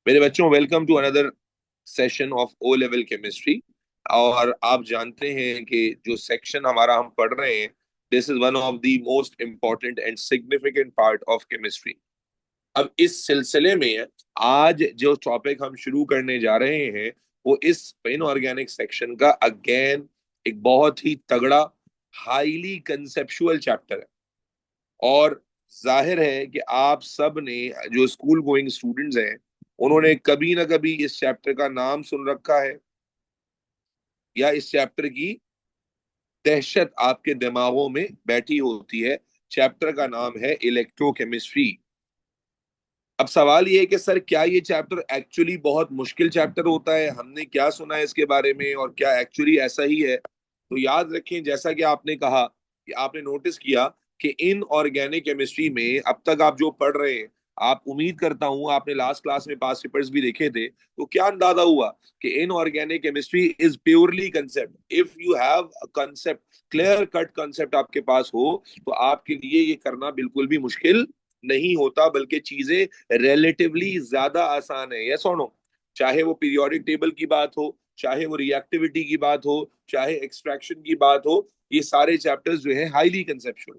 मेरे बच्चों, welcome to another session of O level chemistry. और आप जानते हैं कि जो सेक्शन हमारा हम पढ़ रहे हैं, this is one of the most important and significant part of chemistry. अब इस सिलसिले में आज जो टॉपिक हम शुरू करने जा रहे हैं वो इस इनऑर्गेनिक सेक्शन का अगेन एक बहुत ही तगड़ा, हाईली कंसेप्चुअल चैप्टर है। और जाहिर है कि आप सब ने, जो स्कूल गोइंग स्टूडेंट्स हैं, उन्होंने कभी ना कभी इस चैप्टर का नाम सुन रखा है या इस चैप्टर की दहशत आपके दिमागों में बैठी होती है। चैप्टर का नाम है इलेक्ट्रोकेमिस्ट्री। अब सवाल ये है कि सर, क्या ये चैप्टर एक्चुअली बहुत मुश्किल चैप्टर होता है? हमने क्या सुना है इसके बारे में, और क्या एक्चुअली ऐसा ही है? तो याद रखें, जैसा कि आपने कहा कि आपने नोटिस किया कि इन ऑर्गेनिक केमिस्ट्री में अब तक आप जो पढ़ रहे हैं, आप, उम्मीद करता हूं आपने लास्ट क्लास में पास पेपर्स भी देखे थे, तो क्या अंदाजा हुआ कि in organic chemistry is purely concept. If you have a concept, clear cut concept आपके पास हो, तो आपके लिए ये करना बिल्कुल भी मुश्किल नहीं होता, बल्कि चीजें रिलेटिवली ज्यादा आसान है। यस और नो? चाहे वो पीरियोडिक टेबल की बात हो, चाहे वो रिएक्टिविटी की बात हो, चाहे एक्सट्रैक्शन की बात हो, ये सारे चैप्टर्स जो है हाईली कंसेप्चुअल।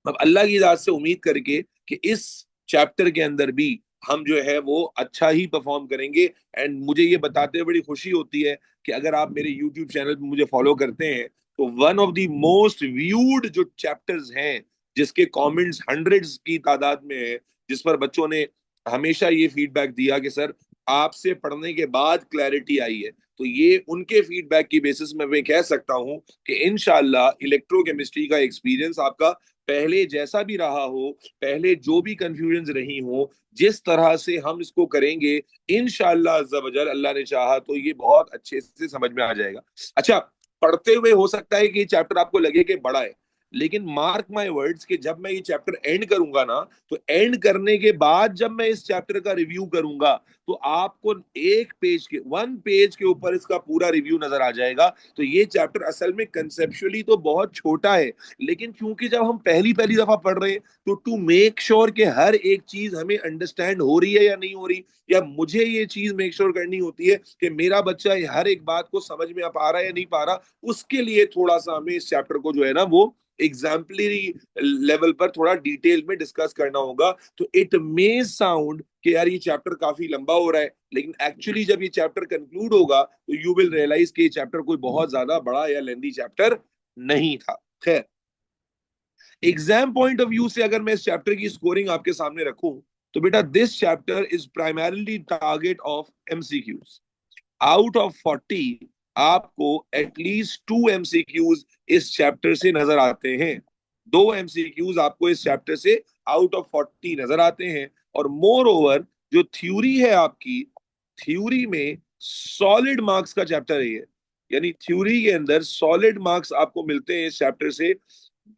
अब अल्लाह की इजाजत से उम्मीद करके कि इस चैप्टर के अंदर भी हम जो है वो अच्छा ही परफॉर्म करेंगे। एंड मुझे ये बताते हुए बड़ी खुशी होती है कि अगर आप मेरे यूट्यूब चैनल पे मुझे फॉलो करते हैं, तो one of the most viewed जो चैप्टर्स हैं, जिसके कमेंट्स हंड्रेड्स की तादाद में है, जिस पर बच्चों ने हमेशा ये फीडबैक दिया कि सर, आपसे पढ़ने के बाद क्लैरिटी आई है, तो ये उनके फीडबैक की बेसिस में मैं कह सकता हूं कि इंशाल्लाह इलेक्ट्रोकेमिस्ट्री का एक्सपीरियंस आपका पहले जैसा भी रहा हो, पहले जो भी कंफ्यूजन रही हो, जिस तरह से हम इसको करेंगे, इंशाअल्लाह अज़्ज़ा वजल, अल्लाह ने चाहा तो ये बहुत अच्छे से समझ में आ जाएगा। अच्छा, पढ़ते हुए हो सकता है कि ये चैप्टर आपको लगे कि बड़ा है, लेकिन मार्क माय वर्ड्स कि जब मैं ये चैप्टर एंड करूंगा ना, तो एंड करने के बाद जब मैं इस चैप्टर का रिव्यू करूंगा, तो आपको एक पेज के, वन पेज के ऊपर इसका पूरा रिव्यू नजर आ जाएगा। तो ये चैप्टर असल में कंसेप्चुअली तो बहुत छोटा है, लेकिन क्योंकि जब हम पहली पहली दफा पढ़ रहे हैं, तो टू मेक श्योर कि हर एक चीज हमें अंडरस्टैंड हो रही है या नहीं हो रही, या मुझे ये चीज मेक श्योर करनी होती है कि मेरा बच्चा हर एक बात को समझ में आ पा रहा है या नहीं पा रहा, उसके लिए थोड़ा सा हमें इस चैप्टर को जो है ना वो एग्जाम्पलरी लेवल पर थोड़ा डिटेल में डिस्कस करना होगा। तो इट मे साउंड कि यार ये चैप्टर काफी लंबा हो रहा है, लेकिन एक्चुअली जब ये चैप्टर कंक्लूड होगा, तो यू विल रियलाइज कि ये चैप्टर कोई बहुत ज्यादा बड़ा या लेंदी चैप्टर नहीं था। खैर, एग्जाम पॉइंट ऑफ व्यू से अगर मैं इस चैप्टर की स्कोरिंग आपके सामने रखूं, तो बेटा this chapter is primarily target of MCQs. Out of 40 आपको एटलीस्ट 2 एमसीक्यूज इस चैप्टर से नजर आते हैं। 2 एमसीक्यूज आपको इस चैप्टर से आउट ऑफ 40 नजर आते हैं। और मोर ओवर, जो थ्योरी है आपकी, थ्योरी में सॉलिड मार्क्स का चैप्टर है ये। यानी थ्योरी के अंदर सॉलिड मार्क्स आपको मिलते हैं इस चैप्टर से,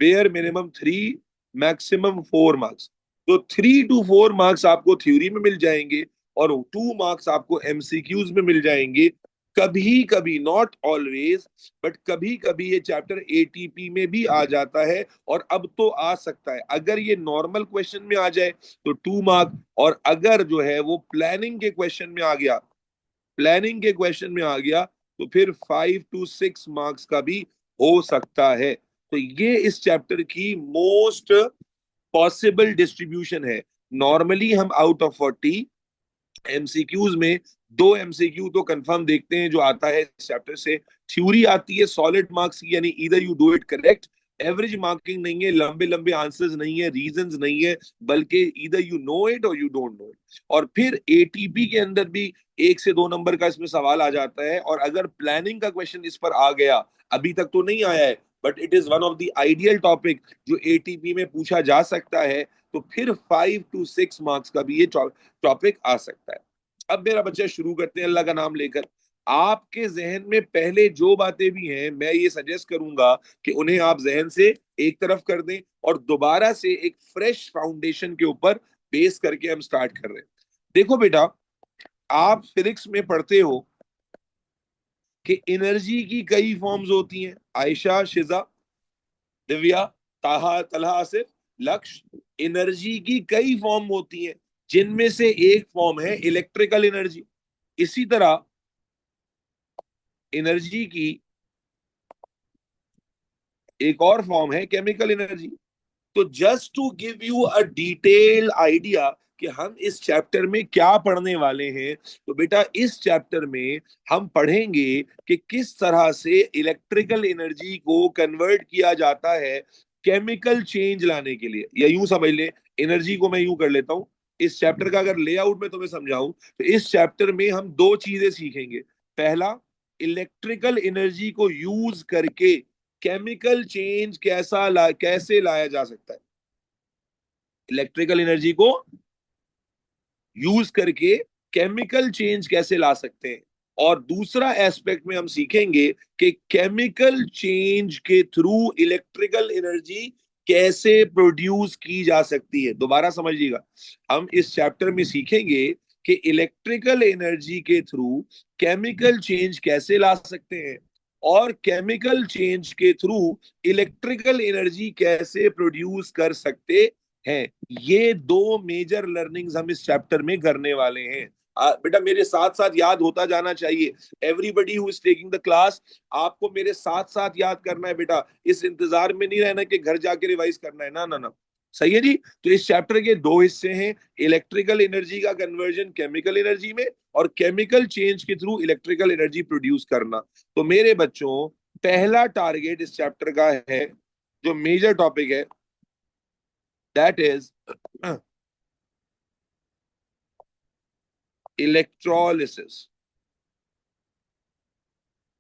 बेयर मिनिमम 3, मैक्सिमम 4 मार्क्स। तो 3 to 4 मार्क्स आपको थ्योरी में मिल जाएंगे, और 2 मार्क्स आपको एमसीक्यूज में मिल जाएंगे। कभी कभी, नॉट ऑलवेज, बट कभी कभी ये चैप्टर एटीपी में भी आ जाता है, और अब तो आ सकता है। अगर ये नॉर्मल क्वेश्चन में आ जाए तो 2 मार्क, और अगर जो है वो प्लानिंग के क्वेश्चन में आ गया, प्लानिंग के क्वेश्चन में आ गया, तो फिर 5 to 6 मार्क्स का भी हो सकता है। तो ये इस चैप्टर की मोस्ट पॉसिबल डिस्ट्रीब्यूशन है। नॉर्मली हम आउट ऑफ 40 एमसीक्यूज में 2 एमसीक्यू तो कंफर्म देखते हैं जो आता है इस चैप्टर से। थ्योरी आती है सॉलिड मार्क्स की, यानी इधर you do it correct, average marking नहीं है, लंबे लंबे आंसर्स नहीं है, रीजंस नहीं है, बल्कि इधर यू नो इट और यू डोंट नो इट। और फिर एटीपी के अंदर भी 1 से 2 नंबर का इसमें सवाल आ जाता है, और अगर प्लानिंग का क्वेश्चन इस पर आ गया, अभी तक तो नहीं आया है, but it is one of the ideal topic जो एटीपी में पूछा जा सकता है, तो फिर 5 to 6 मार्क्स का भी ये टॉपिक आ सकता है। अब मेरा बच्चा शुरू करते हैं अल्लाह का नाम लेकर। आपके जहन में पहले जो बातें भी हैं, मैं ये सजेस्ट करूंगा कि उन्हें आप जहन से एक तरफ कर दें, और दोबारा से एक फ्रेश फाउंडेशन के ऊपर बेस करके हम स्टार्ट कर रहे हैं। देखो बेटा, आप फिजिक्स में पढ़ते हो कि एनर्जी की कई फॉर्म्स होती हैं। आयशा, शिजा, दिव्या, ताहा, तलहा, आसिफ, लक्ष्य, एनर्जी की कई फॉर्म होती हैं। जिनमें से एक फॉर्म है इलेक्ट्रिकल एनर्जी। इसी तरह एनर्जी की एक और फॉर्म है केमिकल एनर्जी। तो just to give you a detail idea कि हम इस चैप्टर में क्या पढ़ने वाले हैं, तो बेटा इस चैप्टर में हम पढ़ेंगे कि किस तरह से इलेक्ट्रिकल एनर्जी को कन्वर्ट किया जाता है केमिकल चेंज लाने के लिए। या यूं समझ ले, एनर्जी को मैं यूं कर लेता हूं, इस चैप्टर का अगर लेआउट में तुम्हें समझाऊं तो इस चैप्टर में हम दो चीजें सीखेंगे। पहला, इलेक्ट्रिकल एनर्जी को यूज करके केमिकल चेंज कैसे लाया जा सकता है, इलेक्ट्रिकल एनर्जी को यूज करके केमिकल चेंज कैसे ला सकते हैं। और दूसरा एस्पेक्ट में हम सीखेंगे कि केमिकल चेंज के थ्रू इलेक्ट्रिकल एनर्जी कैसे प्रोड्यूस की जा सकती है। दोबारा समझिएगा, हम इस चैप्टर में सीखेंगे कि इलेक्ट्रिकल एनर्जी के थ्रू केमिकल चेंज कैसे ला सकते हैं और केमिकल चेंज के थ्रू इलेक्ट्रिकल एनर्जी कैसे प्रोड्यूस कर सकते हैं। ये दो मेजर लर्निंग्स हम इस चैप्टर में करने वाले हैं। बेटा मेरे साथ साथ याद होता जाना चाहिए, everybody who is taking the class, आपको मेरे साथ साथ याद करना है बेटा, इस इंतजार में नहीं रहना कि घर जाके रिवाइज करना है, ना ना ना। सही है जी। तो इस चैप्टर के दो हिस्से हैं, इलेक्ट्रिकल एनर्जी का कन्वर्जन केमिकल एनर्जी में और केमिकल चेंज के थ्रू इलेक्ट्रिकल एनर्जी प्रोड्यूस करना। तो मेरे बच्चों, पहला टारगेट इस चैप्टर का है, जो मेजर टॉपिक है, दैट इज इलेक्ट्रोलिसिस।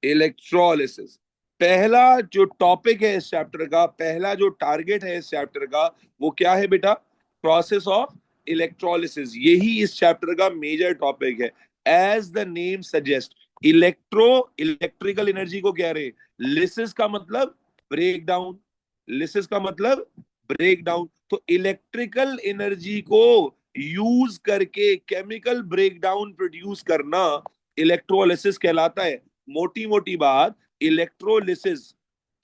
इलेक्ट्रोलिसिस पहला जो टॉपिक है इस चैप्टर का, पहला जो टारगेट है इस चैप्टर का, वो क्या है बेटा? Process of electrolysis. यही इस चैप्टर का मेजर टॉपिक है। As the name suggest, electrical energy को कह रहे हैं, लिसिस का मतलब ब्रेक डाउन, लिसिस का मतलब ब्रेक डाउन। तो इलेक्ट्रिकल एनर्जी को यूज करके केमिकल ब्रेकडाउन प्रोड्यूस करना इलेक्ट्रोलिसिस कहलाता है। मोटी मोटी बात, इलेक्ट्रोलिसिस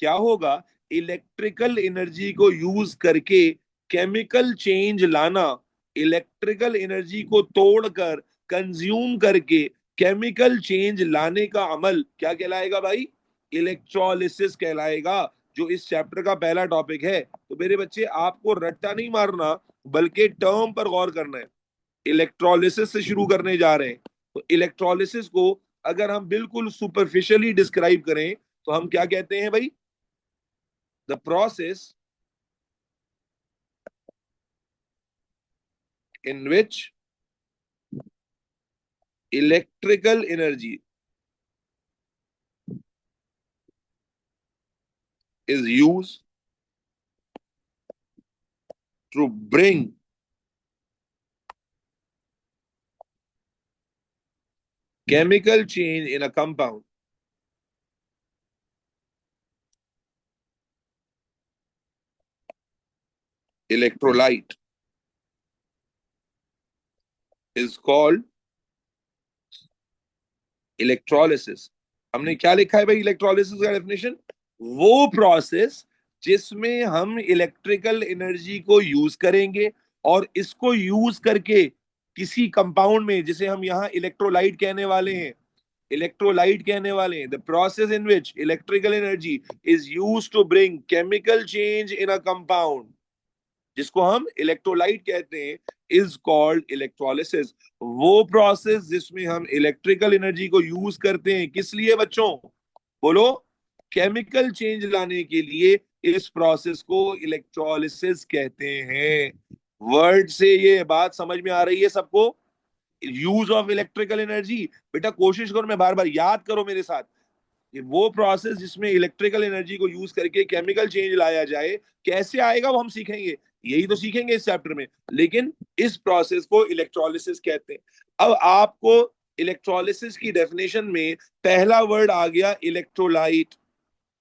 क्या होगा? इलेक्ट्रिकल एनर्जी को यूज करके केमिकल चेंज लाना, इलेक्ट्रिकल एनर्जी को तोड़कर कंज्यूम करके केमिकल चेंज लाने का अमल क्या कहलाएगा भाई? इलेक्ट्रोलिसिस कहलाएगा, जो इस चैप्टर का पहला टॉपिक है। तो मेरे बच्चे, आपको रट्टा नहीं मारना, बल्कि टर्म पर गौर करना है। इलेक्ट्रोलिसिस से शुरू करने जा रहे हैं। तो इलेक्ट्रोलिसिस को अगर हम बिल्कुल सुपरफिशियली डिस्क्राइब करें तो हम क्या कहते हैं भाई? The process in which electrical energy is used to bring chemical change in a compound. Electrolyte is called electrolysis. हमने क्या लिखा है भाई इलेक्ट्रोलिसिस का डेफिनेशन? वो प्रोसेस जिसमें हम इलेक्ट्रिकल एनर्जी को यूज करेंगे और इसको यूज करके किसी कंपाउंड में, जिसे हम यहाँ इलेक्ट्रोलाइट कहने वाले हैं, इलेक्ट्रोलाइट कहने वाले हैं, the process in which electrical energy is use to bring chemical change in a compound, जिसको हम इलेक्ट्रोलाइट कहते हैं, इज कॉल्ड इलेक्ट्रोलिसिस। वो प्रोसेस जिसमें हम इलेक्ट्रिकल एनर्जी को यूज करते हैं, किस लिए बच्चों? बोलो। केमिकल चेंज लाने के लिए। इस प्रोसेस को इलेक्ट्रोलिसिस कहते हैं। वर्ड से ये बात समझ में आ रही है सबको? यूज ऑफ इलेक्ट्रिकल एनर्जी, बेटा कोशिश करो, मैं बार बार याद करो मेरे साथ, ये वो प्रोसेस जिसमें इलेक्ट्रिकल एनर्जी को यूज करके केमिकल चेंज लाया जाए, कैसे आएगा वो हम सीखेंगे, यही तो सीखेंगे इस चैप्टर में। लेकिन इस प्रोसेस को इलेक्ट्रोलिसिस कहते हैं। अब आपको इलेक्ट्रोलिसिस की डेफिनेशन में पहला वर्ड आ गया इलेक्ट्रोलाइट।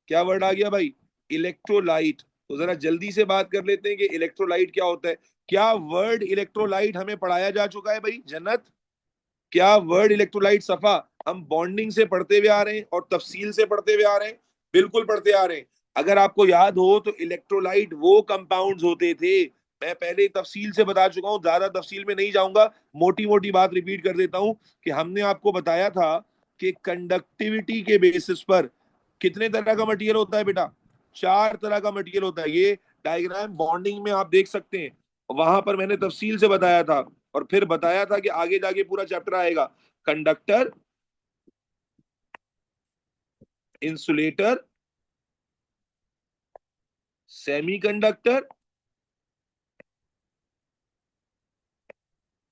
क्या वर्ड आ गया भाई? इलेक्ट्रोलाइट। तो जरा जल्दी से बात कर लेते हैं कि इलेक्ट्रोलाइट क्या होता है। क्या वर्ड इलेक्ट्रोलाइट हमें पढ़ाया जा चुका है भाई जन्नत? क्या वर्ड इलेक्ट्रोलाइट सफा हम बॉन्डिंग से पढ़ते हुए आ रहे हैं और तफसील से पढ़ते हुए आ रहे हैं? बिल्कुल पढ़ते आ रहे हैं। अगर आपको याद हो तो इलेक्ट्रोलाइट वो कंपाउंड्स होते थे मैं पहले तफसील से बता चुका हूं, ज्यादा तफसील में नहीं जाऊंगा, मोटी मोटी बात रिपीट कर देता हूं कि हमने आपको बताया था कि कंडक्टिविटी के बेसिस पर कितने तरह का मटेरियल होता है बेटा? 4 तरह का मटेरियल होता है। ये डायग्राम बॉन्डिंग में आप देख सकते हैं, वहां पर मैंने तफसील से बताया था, और फिर बताया था कि आगे जाके पूरा चैप्टर आएगा। कंडक्टर, इंसुलेटर, सेमीकंडक्टर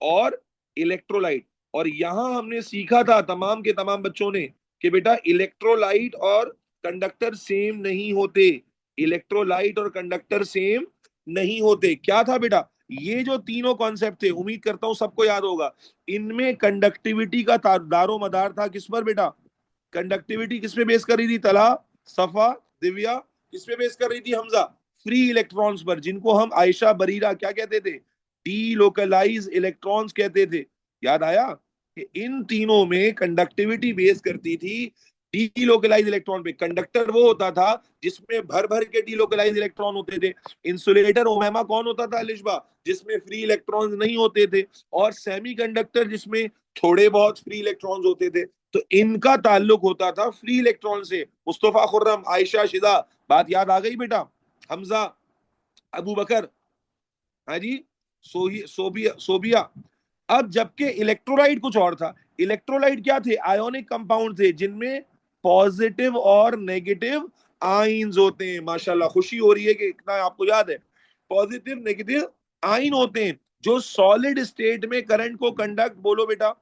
और इलेक्ट्रोलाइट। और यहां हमने सीखा था तमाम के तमाम बच्चों ने कि बेटा इलेक्ट्रोलाइट और कंडक्टर सेम नहीं होते। इलेक्ट्रोलाइट और कंडक्टर सेम नहीं होते। क्या था बेटा? ये जो तीनों कॉन्सेप्ट थे, उम्मीद करता हूं सबको याद होगा। इनमें कंडक्टिविटी का दारो मदार था किस पर बेटा? कंडक्टिविटी किस पे बेस कर रही थी? तला, सफा, दिव्या, किस पे बेस कर रही थी हमजा? फ्री इलेक्ट्रॉन्स पर, जिनको हम आयशा बरीरा क्या कहते थे? डीलोकलाइज इलेक्ट्रॉन्स कहते थे। याद आया कि इन तीनों में कंडक्टिविटी बेस करती थी डीलोकलाइज इलेक्ट्रॉन पे। कंडक्टर वो होता था जिसमें भर भर के डीलोकलाइज इलेक्ट्रॉन होते थे। इंसुलेटर ओमेमा कौन होता था अलिशबा? जिसमें फ्री इलेक्ट्रॉन्स नहीं होते थे। और सेमीकंडक्टर जिसमें थोड़े बहुत फ्री इलेक्ट्रॉन्स होते थे। तो इनका ताल्लुक होता था फ्री इलेक्ट्रॉन से। मुस्तफा, खुर्रम, आयशा, शिदा, बात याद आ गई बेटा? हमजा, अबू बकर, हाँ जी, सोबिया सोबिया। अब जबकि इलेक्ट्रोलाइट कुछ और था। इलेक्ट्रोलाइट क्या थे? आयोनिक कंपाउंड थे जिनमें पॉजिटिव और नेगेटिव आइंस होते हैं। माशाल्लाह, खुशी हो रही है कि इतना आपको याद है। पॉजिटिव नेगेटिव आइन होते हैं जो सॉलिड स्टेट में करंट को कंडक्ट, बोलो बेटा,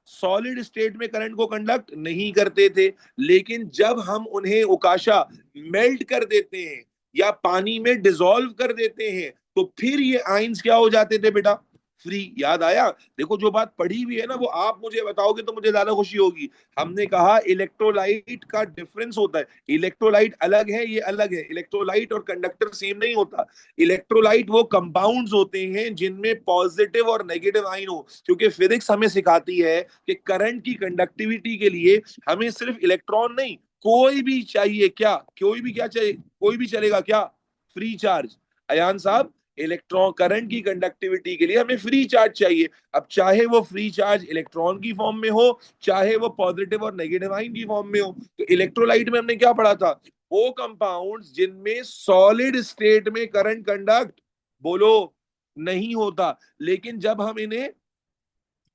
सॉलिड स्टेट में करंट को कंडक्ट नहीं करते थे। लेकिन जब हम उन्हें उकाशा, मेल्ट कर देते हैं या पानी में डिसॉल्व कर देते हैं, तो फिर ये आइंस क्या हो जाते थे बेटा? फ्री। याद आया? देखो, जो बात पढ़ी हुई है ना, वो आप मुझे बताओगे तो मुझे ज्यादा खुशी होगी। हमने कहा इलेक्ट्रोलाइट का डिफरेंस होता है। इलेक्ट्रोलाइट अलग है, ये अलग है। इलेक्ट्रोलाइट और कंडक्टर सेम नहीं होता। इलेक्ट्रोलाइट वो कंपाउंड्स होते हैं जिनमें पॉजिटिव और नेगेटिव आइन हो, क्योंकि फिजिक्स हमें सिखाती है कि करंट की कंडक्टिविटी के लिए हमें सिर्फ इलेक्ट्रॉन नहीं, कोई भी चाहिए। क्या? कोई भी क्या चाहिए? कोई भी चलेगा क्या? Free charge. अयान साहब, इलेक्ट्रॉन करंट की कंडक्टिविटी के लिए हमें फ्री चार्ज चाहिए। अब चाहे वो फ्री चार्ज इलेक्ट्रॉन की फॉर्म में हो, चाहे वो पॉजिटिव और नेगेटिव आइन की फॉर्म में हो। तो इलेक्ट्रोलाइट में हमने क्या पढ़ा था? वो कंपाउंड्स जिनमें सॉलिड स्टेट में करंट कंडक्ट, बोलो, नहीं होता। लेकिन जब हम इन्हें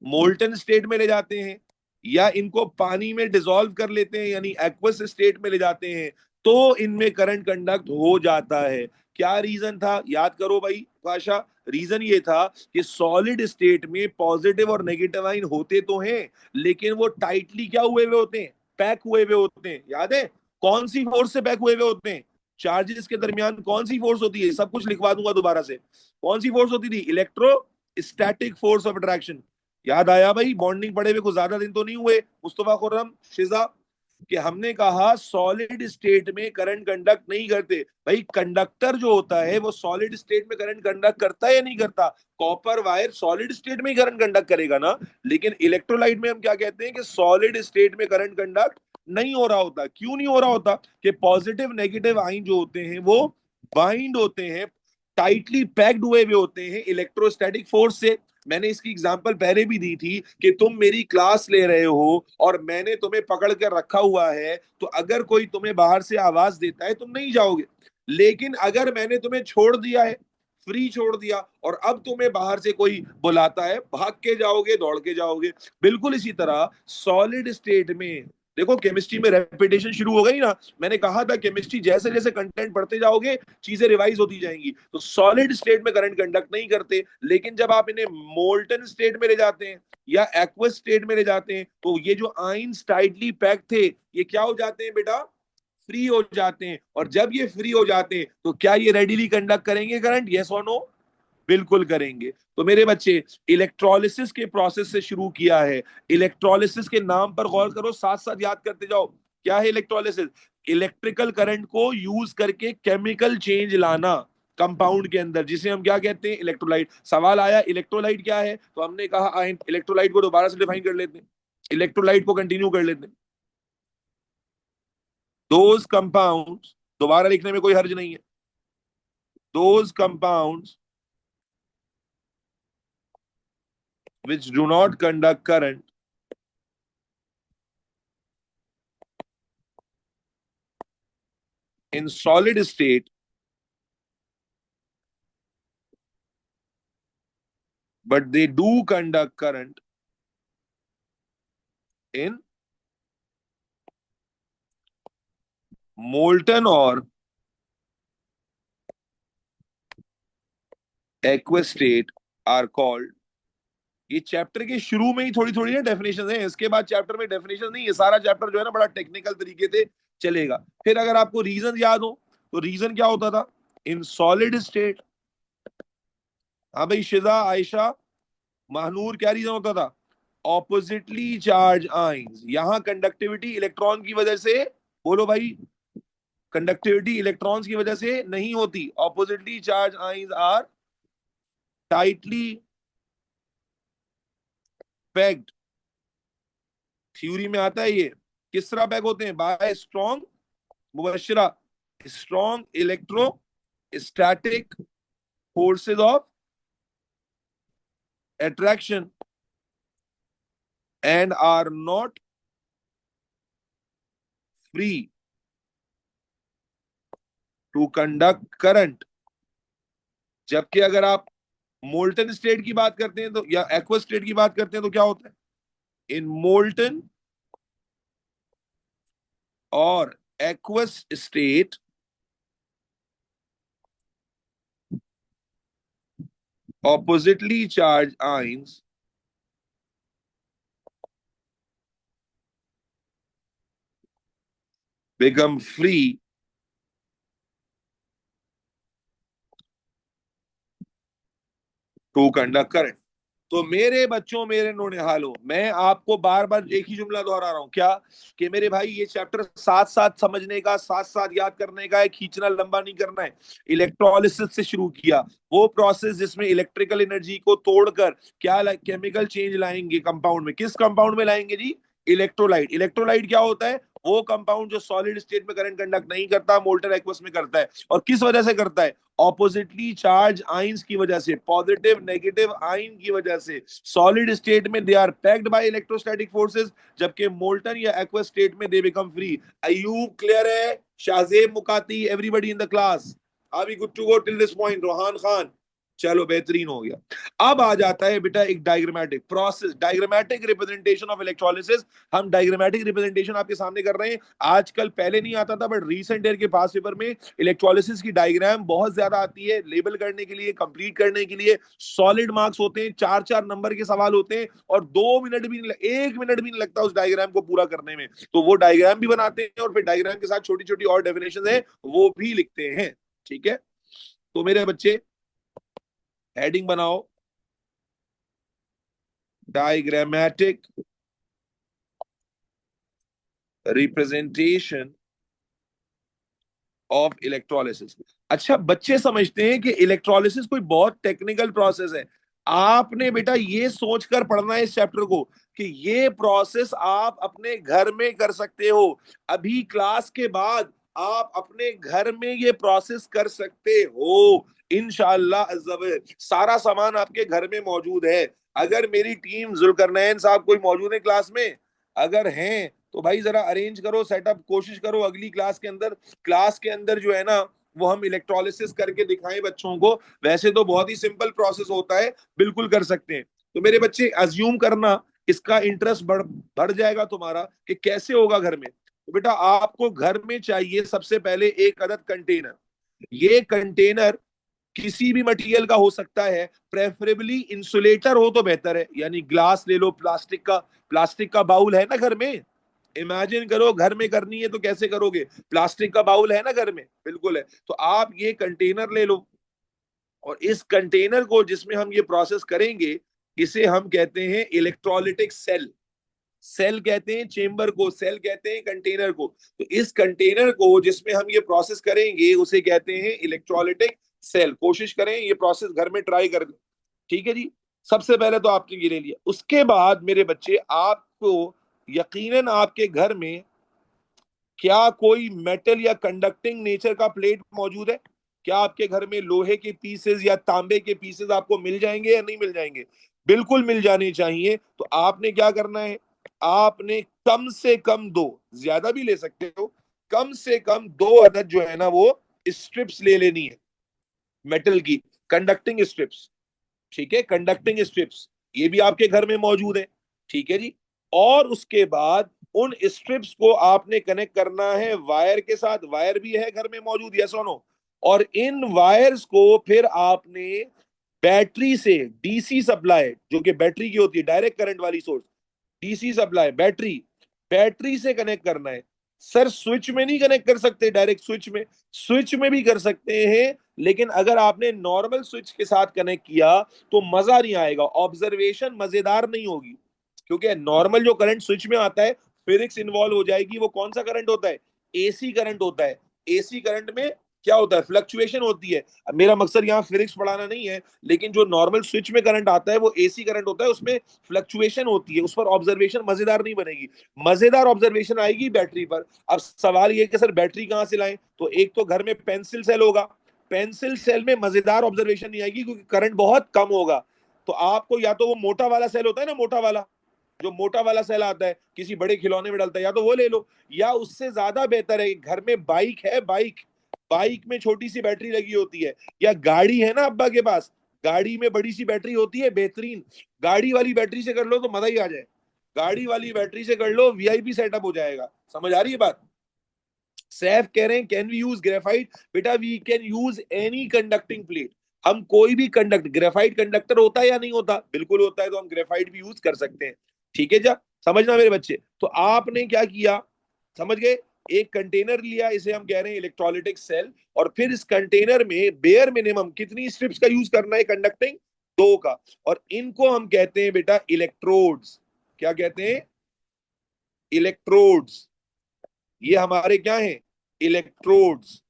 मोल्टन स्टेट में ले जाते हैं या इनको पानी में डिसॉल्व कर लेते हैं, यानी एक्वस स्टेट में ले जाते हैं, तो इनमें करंट कंडक्ट हो जाता है। क्या रीजन था? याद करो भाई भाषा। रीजन ये था कि सॉलिड स्टेट में पॉजिटिव और नेगेटिव आइन होते तो हैं, लेकिन वो टाइटली क्या हुए हुए होते हैं? पैक हुए हुए होते हैं। याद है? कौन सी फोर्स से पैक हुए हुए होते हैं? चार्जेस के दरमियान कौन सी फोर्स होती है? सब कुछ लिखवा दूंगा दोबारा से। कौन सी फोर्स होती थी? Electro static force of attraction. याद आया भाई? बॉन्डिंग पढ़े हुए कुछ ज्यादा दिन तो नहीं हुए मुस्तफा, खुर्रम, शिजा, कि हमने कहा सॉलिड स्टेट में करंट कंडक्ट नहीं करते। भाई कंडक्टर जो होता है वो सॉलिड स्टेट में करंट कंडक्ट करता है या नहीं करता? कॉपर वायर सॉलिड स्टेट में ही करंट कंडक्ट करेगा ना। लेकिन इलेक्ट्रोलाइट में हम क्या कहते हैं कि सॉलिड स्टेट में करंट कंडक्ट नहीं हो रहा होता। क्यों नहीं हो रहा होता? कि पॉजिटिव नेगेटिव आइन जो होते हैं वो बाइंड होते हैं, टाइटली पैक्ड हुए हुए होते हैं इलेक्ट्रोस्टैटिक फोर्स से। मैंने इसकी एग्जांपल पहले भी दी थी कि तुम मेरी क्लास ले रहे हो और मैंने तुम्हें पकड़ कर रखा हुआ है, तो अगर कोई तुम्हें बाहर से आवाज देता है तुम नहीं जाओगे। लेकिन अगर मैंने तुम्हें छोड़ दिया है, फ्री छोड़ दिया, और अब तुम्हें बाहर से कोई बुलाता है, भाग के जाओगे, दौड़ के जाओगे। बिल्कुल इसी तरह सॉलिड स्टेट में, देखो केमिस्ट्री में रेपिटेशन शुरू हो गई ना। मैंने कहा था केमिस्ट्री जैसे जैसे कंटेंट पढ़ते जाओगे चीजें रिवाइज होती जाएंगी। तो सॉलिड स्टेट में करंट कंडक्ट नहीं करते, लेकिन जब आप इन्हें मोल्टन स्टेट में ले जाते हैं या एक्वस स्टेट में ले जाते हैं, तो ये जो आइंस टाइटली पैक थे, ये क्या हो जाते हैं बेटा? फ्री हो जाते हैं। और जब ये फ्री हो जाते हैं तो क्या ये रेडिली कंडक्ट करेंगे करंट? यस और नो? बिल्कुल करेंगे। तो मेरे बच्चे, इलेक्ट्रोलिसिस के प्रोसेस से शुरू किया है। इलेक्ट्रोलिसिस के नाम पर गौर करो, साथ साथ याद करते जाओ। क्या है इलेक्ट्रोलिसिस? इलेक्ट्रिकल करंट को यूज करके केमिकल चेंज लाना कंपाउंड के अंदर, जिसे हम क्या कहते हैं? इलेक्ट्रोलाइट। सवाल आया इलेक्ट्रोलाइट क्या है, तो हमने कहा इलेक्ट्रोलाइट को दोबारा से डिफाइन कर लेते हैं। इलेक्ट्रोलाइट को कंटिन्यू कर लेते हैं। दोज कंपाउंड्स, दोबारा लिखने में कोई हर्ज नहीं है, those compounds which do not conduct current in solid state but they do conduct current in molten or aqueous state are called। ये चैप्टर के शुरू में ही थोड़ी थोड़ी ना डेफिनेशन है, इसके बाद चैप्टर में डेफिनेशन नहीं है। सारा चैप्टर जो है ना बड़ा टेक्निकल तरीके से चलेगा। फिर अगर आपको रीजन याद हो तो रीजन क्या होता था इन सॉलिड स्टेट। हाँ भाई शिजा आयशा महानूर, क्या रीजन होता था? Oppositely charge ions. यहां कंडक्टिविटी इलेक्ट्रॉन की वजह से, बोलो भाई, कंडक्टिविटी इलेक्ट्रॉन्स की वजह से नहीं होती। Oppositely charge ions are tightly packed. Theory में आता है ये। किस तरह पैक होते हैं? By strong Mubashra, strong electrostatic forces of attraction and are not free to conduct current। जबकि अगर आप मोल्टन स्टेट की बात करते हैं तो, या एक्वस स्टेट की बात करते हैं तो क्या होता है? इन मोल्टन और aqueous state oppositely charged ions become free to conduct current। तो मेरे बच्चों, मेरे नौनिहालों, मैं आपको बार बार एक ही जुमला दोहरा रहा हूं, क्या? कि मेरे भाई ये चैप्टर साथ साथ समझने का, साथ साथ याद करने का है, खींचना लंबा नहीं करना है। इलेक्ट्रोलिसिस से शुरू किया, वो प्रोसेस जिसमें इलेक्ट्रिकल एनर्जी को तोड़कर क्या केमिकल चेंज लाएंगे कंपाउंड में। किस कंपाउंड में लाएंगे जी? इलेक्ट्रोलाइट। इलेक्ट्रोलाइट क्या होता है? वो कंपाउंड जो सॉलिड स्टेट में करंट कंडक्ट नहीं करता, मोल्टन एक्वस में करता है। और किस वजह से करता है? ऑपोजिटली चार्ज आइंस की वजह से, पॉजिटिव नेगेटिव आइन की वजह से। सॉलिड स्टेट में they are packed by electrostatic forces, जबकि मोल्टन या एक्वस स्टेट में they become free. Ayub clear है? Shahzeb Mukati, everybody in the class, are we good to go till this point? Rohan Khan, चलो बेहतरीन हो गया। अब आ जाता है बेटा एक diagrammatic process, diagrammatic representation of electrolysis. हम डायग्रामेटिक रिप्रेजेंटेशन आपके सामने कर रहे हैं। आजकल, पहले नहीं आता था बट रीसेंट ईयर के पास पेपर में इलेक्ट्रोलिसिस की डायग्राम बहुत ज्यादा आती है लेबल करने के लिए, कंप्लीट करने के लिए। सॉलिड मार्क्स होते हैं, 4-4 नंबर के सवाल होते हैं, और 2 मिनट भी नहीं, 1 मिनट भी नहीं लगता उस डायग्राम को पूरा करने में। तो वो डायग्राम भी बनाते हैं और फिर डायग्राम के साथ छोटी छोटी और डेफिनेशन है वो भी लिखते हैं। ठीक है, तो मेरे बच्चे हेडिंग बनाओ, डायग्रामेटिक रिप्रेजेंटेशन ऑफ इलेक्ट्रोलिसिस। अच्छा, बच्चे समझते हैं कि इलेक्ट्रोलिसिस कोई बहुत टेक्निकल प्रोसेस है। आपने बेटा ये सोचकर पढ़ना है इस चैप्टर को कि ये प्रोसेस आप अपने घर में कर सकते हो। अभी क्लास के बाद आप अपने घर में ये प्रोसेस कर सकते हो इंशाअल्लाह अज़्ज़ा। सारा सामान आपके घर में मौजूद है। अगर मेरी टीम, जुल्करनैन साहब कोई मौजूद है क्लास में? अगर हैं तो भाई जरा अरेंज करो, सेटअप, कोशिश करो अगली क्लास के अंदर जो है ना वो हम इलेक्ट्रोलिसिस करके दिखाएं बच्चों को। वैसे तो बहुत ही सिंपल प्रोसेस होता है, बिल्कुल कर सकते हैं। तो मेरे बच्चे अज्यूम करना, इसका इंटरेस्ट बढ़ जाएगा तुम्हारा कि कैसे होगा घर में। तो बेटा आपको घर में चाहिए सबसे पहले एक अदद कंटेनर। ये कंटेनर किसी भी मटेरियल का हो सकता है, प्रेफरेबली इंसुलेटर हो तो बेहतर है। यानी ग्लास ले लो, प्लास्टिक का बाउल है ना घर में? इमेजिन करो घर में करनी है तो कैसे करोगे? प्लास्टिक का बाउल है ना घर में? बिल्कुल है। तो आप ये कंटेनर ले लो, और इस कंटेनर को जिसमें हम ये प्रोसेस करेंगे, इसे हम कहते हैं इलेक्ट्रोलिटिक सेल। सेल कहते हैं चेंबर को, सेल कहते हैं कंटेनर को। तो इस कंटेनर को जिसमें हम ये प्रोसेस करेंगे उसे कहते हैं इलेक्ट्रोलिटिक सेल। कोशिश करें ये प्रोसेस घर में ट्राई कर। ठीक है जी, सबसे पहले तो आपने ये ले लिया। उसके बाद मेरे बच्चे आपको यकीनन आपके घर में क्या कोई मेटल या कंडक्टिंग नेचर का प्लेट मौजूद है? क्या आपके घर में लोहे के पीसेस या तांबे के पीसेस आपको मिल जाएंगे या नहीं मिल जाएंगे? बिल्कुल मिल जाने चाहिए। तो आपने क्या करना है, आपने कम से कम दो, ज्यादा भी ले सकते हो, कम से कम दो अदद जो है ना वो स्ट्रिप्स ले लेनी है मेटल की, कंडक्टिंग स्ट्रिप्स। ठीक है, कंडक्टिंग स्ट्रिप्स ये भी आपके घर में मौजूद है। ठीक है जी। और उसके बाद उन स्ट्रिप्स को आपने कनेक्ट करना है वायर के साथ, वायर भी है घर में मौजूद, यस और नो। और इन वायर्स को फिर आपने बैटरी से, डीसी सप्लाई जो कि बैटरी की होती है, डायरेक्ट करंट वाली source, DC supply battery, battery से कनेक्ट करना है। सर स्विच में नहीं कनेक्ट कर सकते डायरेक्ट, स्विच में, स्विच में भी कर सकते हैं, लेकिन अगर आपने नॉर्मल स्विच के साथ कनेक्ट किया तो मजा नहीं आएगा, ऑब्जर्वेशन मजेदार नहीं होगी। क्योंकि नॉर्मल जो करंट स्विच में आता है, फिजिक्स इन्वॉल्व हो जाएगी। वो कौन सा करंट होता है, एसी करंट होता है। एसी करंट में क्या होता है, फ्लक्चुएशन होती है। अब मेरा मकसद यहाँ फिजिक्स पढ़ाना नहीं है, लेकिन जो नॉर्मल स्विच में करंट आता है वो एसी करंट होता है, उसमें फ्लक्चुएशन होती है, उस पर ऑब्जर्वेशन मजेदार नहीं बनेगी। मजेदार ऑब्जर्वेशन आएगी बैटरी पर। अब सवाल ये कि सर बैटरी कहां से लाएं, तो एक तो घर में पेंसिल सेल होगा, पेंसिल सेल में मजेदार ऑब्जर्वेशन नहीं आएगी क्योंकि करंट बहुत कम होगा। तो आपको या तो वो मोटा वाला सेल होता है ना, मोटा वाला, जो मोटा वाला सेल आता है किसी बड़े खिलौने में डलता है, या तो वो ले लो, या उससे ज्यादा बेहतर है घर में बाइक है, बाइक, बाइक में छोटी सी बैटरी लगी होती है, या गाड़ी है ना अब्बा के पास, गाड़ी में बड़ी सी बैटरी होती है बेहतरीन, गाड़ी वाली बैटरी से कर लो तो मजा ही आ जाए। गाड़ी वाली बैटरी से कर लो, वीआईपी सेटअप हो जाएगा। समझ आ रही है बात। सैफ कह रहे हैं कैन वी यूज ग्रेफाइट, बेटा we can use any conducting plate. हम कोई भी कंडक्ट, ग्रेफाइट कंडक्टर होता है या नहीं होता, बिल्कुल होता है, तो हम ग्रेफाइट भी यूज कर सकते हैं। ठीक है जा, समझना मेरे बच्चे। तो आपने क्या किया, समझ गए, एक कंटेनर लिया, इसे हम कह रहे हैं इलेक्ट्रोलाइटिक सेल, और फिर इस कंटेनर में बेयर मिनिमम कितनी स्ट्रिप्स का यूज करना है कंडक्टिंग, दो का। और इनको हम कहते हैं बेटा इलेक्ट्रोड्स। क्या कहते हैं, इलेक्ट्रोड्स। ये हमारे क्या हैं, इलेक्ट्रोड्स।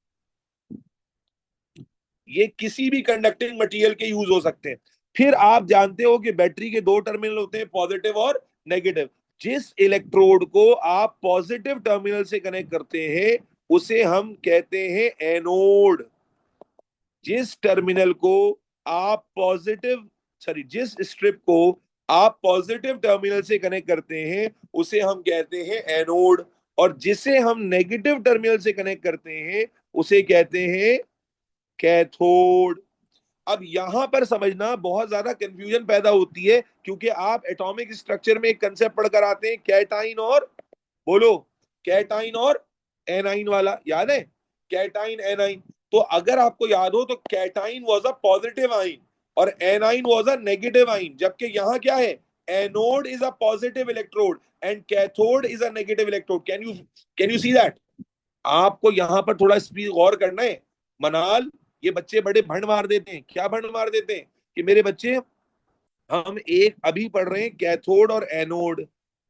ये किसी भी कंडक्टिंग मटेरियल के यूज हो सकते हैं। फिर आप जानते हो कि बैटरी के दो टर्मिनल होते हैं, पॉजिटिव और नेगेटिव। जिस इलेक्ट्रोड को आप पॉजिटिव टर्मिनल से कनेक्ट करते हैं उसे हम कहते हैं एनोड। जिस टर्मिनल को आप पॉजिटिव, सॉरी, जिस स्ट्रिप को आप पॉजिटिव टर्मिनल से कनेक्ट करते हैं उसे हम कहते हैं एनोड, और जिसे हम नेगेटिव टर्मिनल से कनेक्ट करते हैं उसे कहते हैं कैथोड। अब यहां पर समझना बहुत ज्यादा कंफ्यूजन पैदा होती है, क्योंकि आप एटॉमिक स्ट्रक्चर में एक कंसेप्ट पढ़कर आते हैं कैटाइन और, बोलो, कैटाइन और एनाइन वाला, याद है, कैटाइन एनाइन। तो अगर आपको याद हो तो cation was a positive ion और A9 was a negative ion, जबकि यहां क्या है, anode is a positive electrode and cathode is a negative electrode. Can you see that. आपको यहां पर थोड़ा स्पीड गौर करना है। मनाल, ये बच्चे बड़े भंड मार देते हैं, क्या भंड मार देते हैं कि मेरे बच्चे, हम एक अभी पढ़ रहे हैं कैथोड और एनोड।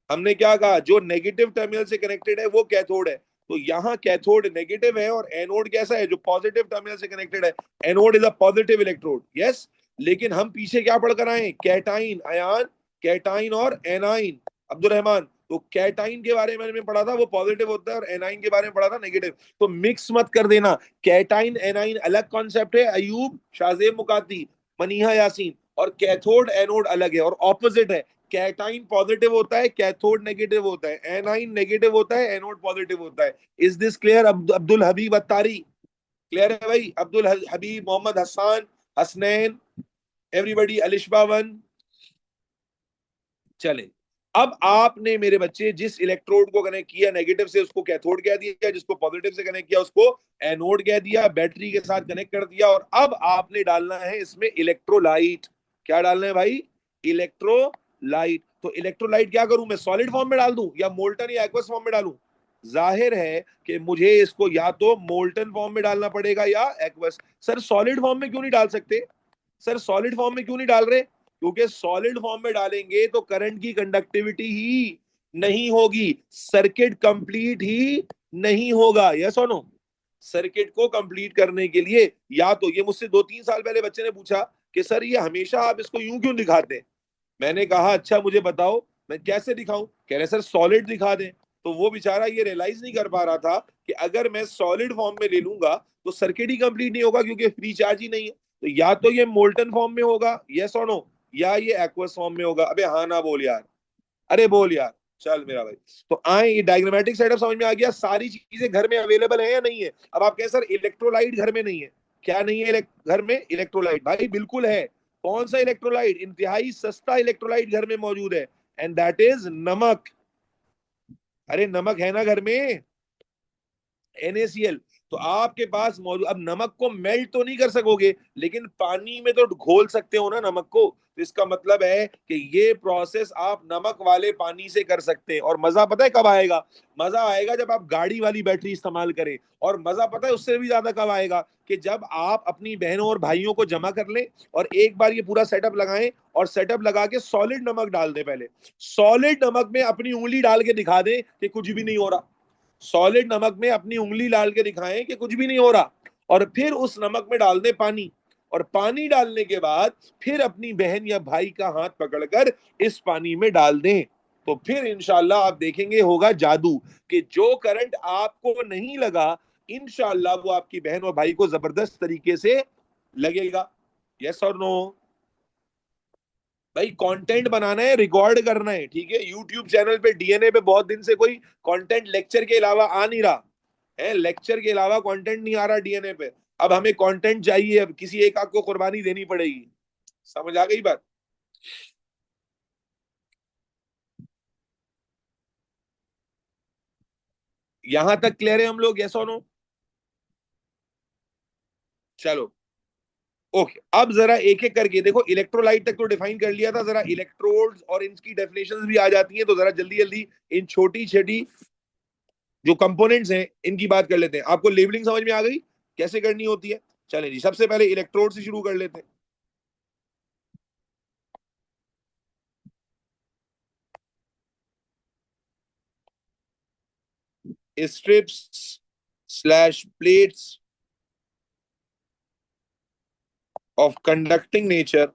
हमने क्या कहा, जो नेगेटिव टर्मिनल से कनेक्टेड है वो कैथोड है। तो यहाँ कैथोड नेगेटिव है और एनोड कैसा है, जो पॉजिटिव टर्मिनल से कनेक्टेड है। Anode is a positive electrode, yes. लेकिन हम पीछे क्या पढ़कर आए, कैटाइन आयन, कैटाइन और एनाइन। अब्दुल रहमान, तो कैटाइन के बारे में मैंने पढ़ा था वो पॉजिटिव होता है, और एनाइन के बारे में पढ़ा था नेगेटिव। तो मिक्स मत कर देना, कैटाइन एनाइन अलग कॉन्सेप्ट है, अयूब शाहजेब मुकाती, मनीहा यासीन, और कैथोड एनोड अलग है और ऑपोजिट है। कैटाइन पॉजिटिव होता है, कैथोड नेगेटिव होता है, एनाइन नेगेटिव होता है, एनोड पॉजिटिव होता है। Is this clear Abdul Habib Attari, clear है भाई, अब्दुल हबीब, मोहम्मद हसान, हसनैन, एवरीबॉडी, अलिशबा वन। चले, अब आपने मेरे बच्चे जिस इलेक्ट्रोड को कनेक्ट किया नेगेटिव से उसको कैथोड कह दिया, जिसको पॉजिटिव से कनेक्ट किया उसको एनोड कह दिया, बैटरी के साथ कनेक्ट कर दिया, और अब आपने डालना है इसमें इलेक्ट्रोलाइट। क्या डालना है भाई, इलेक्ट्रोलाइट। तो इलेक्ट्रोलाइट क्या करूं मैं, सॉलिड फॉर्म में डाल दूं या मोल्टन या एक्वस फॉर्म में डालूं। जाहिर है कि मुझे इसको या तो मोल्टन फॉर्म में डालना पड़ेगा या एक्वस। सर सॉलिड फॉर्म में क्यों नहीं डाल सकते, सर सॉलिड फॉर्म में क्यों नहीं डाल रहे, क्योंकि सॉलिड फॉर्म में डालेंगे तो करंट की कंडक्टिविटी ही नहीं होगी, सर्किट कंप्लीट ही नहीं होगा, यस और नो। सर्किट को कंप्लीट करने के लिए, या तो ये मुझसे 2-3 साल पहले बच्चे ने पूछा कि सर ये हमेशा आप इसको यूं क्यों दिखाते हैं। मैंने कहा अच्छा मुझे बताओ मैं कैसे दिखाऊं, कह रहे सर सॉलिड दिखा दें। तो वो बेचारा ये रियलाइज नहीं कर पा रहा था कि अगर मैं सॉलिड फॉर्म में ले लूंगा तो सर्किट ही कंप्लीट नहीं होगा, क्योंकि फ्री चार्ज ही नहीं है। तो या तो ये मोल्टन फॉर्म में होगा, यस और नो, या ये एक्वस फॉर्म में होगा? अबे हाँ ना बोल यार, अरे बोल यार। चल मेरा भाई, तो आए, ये डायग्रामेटिक सेटअप समझ में आ गया? सारी चीजें घर में अवेलेबल है या नहीं है? अब आप कहें सर इलेक्ट्रोलाइट घर में नहीं है। क्या नहीं है घर में? इलेक्ट्रोलाइट भाई बिल्कुल है। कौन सा इलेक्ट्रोलाइट? इंतहाई सस्ता इलेक्ट्रोलाइट घर में मौजूद है, एंड दैट इज नमक। अरे नमक है ना घर में, NaCl। तो आपके पास मौजूद, अब नमक को मेल्ट तो नहीं कर सकोगे, लेकिन पानी में तो घोल सकते हो ना नमक को। तो इसका मतलब है कि ये प्रोसेस आप नमक वाले पानी से कर सकते हैं। और मजा पता है कब आएगा? मजा आएगा जब आप गाड़ी वाली बैटरी इस्तेमाल करें। और मजा पता है उससे भी ज्यादा कब आएगा? कि जब आप अपनी बहनों और भाइयों को जमा कर लें और एक बार ये पूरा सेटअप लगाएं, और सेटअप लगा के सॉलिड नमक डाल दें। पहले सॉलिड नमक में अपनी उंगली डाल के दिखा दें कि कुछ भी नहीं हो रहा। सॉलिड नमक में अपनी उंगली डाल के दिखाएं कि कुछ भी नहीं हो रहा, और फिर उस नमक में डाल दें पानी। और पानी डालने के बाद फिर अपनी बहन या भाई का हाथ पकड़कर इस पानी में डाल दें। तो फिर इंशाल्लाह आप देखेंगे होगा जादू, कि जो करंट आपको नहीं लगा, इंशाल्लाह वो आपकी बहन और भाई को जबरदस्त तरीके से लगेगा। यस और नो? भाई कंटेंट बनाना है, रिकॉर्ड करना है, ठीक है? यूट्यूब चैनल पे DNA पे बहुत दिन से कोई कंटेंट लेक्चर के अलावा आ नहीं रहा है। लेक्चर के अलावा कंटेंट नहीं आ रहा DNA पे। अब हमें कंटेंट चाहिए, अब किसी एक आग को कुर्बानी देनी पड़ेगी। समझ आ गई बात? यहां तक क्लियर है हम लोग? यस और नो? चलो, ओके। अब जरा एक एक करके देखो, इलेक्ट्रोलाइट तक तो डिफाइन कर लिया था, जरा इलेक्ट्रोड्स और इनकी डेफिनेशंस भी आ जाती हैं, तो जरा जल्दी जल्दी इन छोटी छोटी जो कंपोनेंट्स हैं इनकी बात कर लेते हैं। आपको लेबलिंग समझ में आ गई कैसे करनी होती है? चलें जी, सबसे पहले इलेक्ट्रोड से शुरू कर लेते हैं। Strips slash plates of conducting nature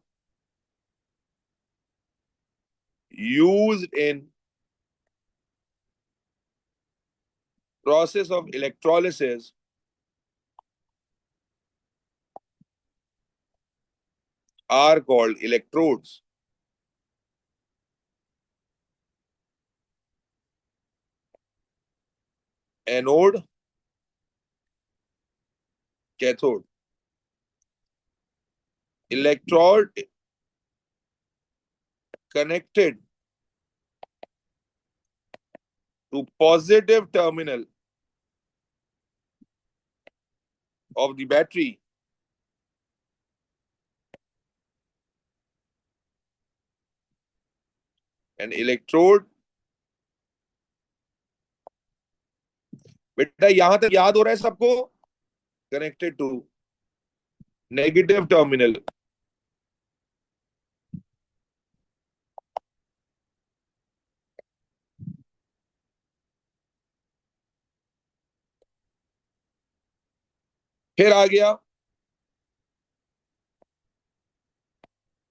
used in process of electrolysis are called electrodes. Anode, cathode. Electrode connected to positive terminal of the battery, and electrode, बेटा यहां तक याद हो रहा है सबको? Connected to negative terminal. फिर आ गया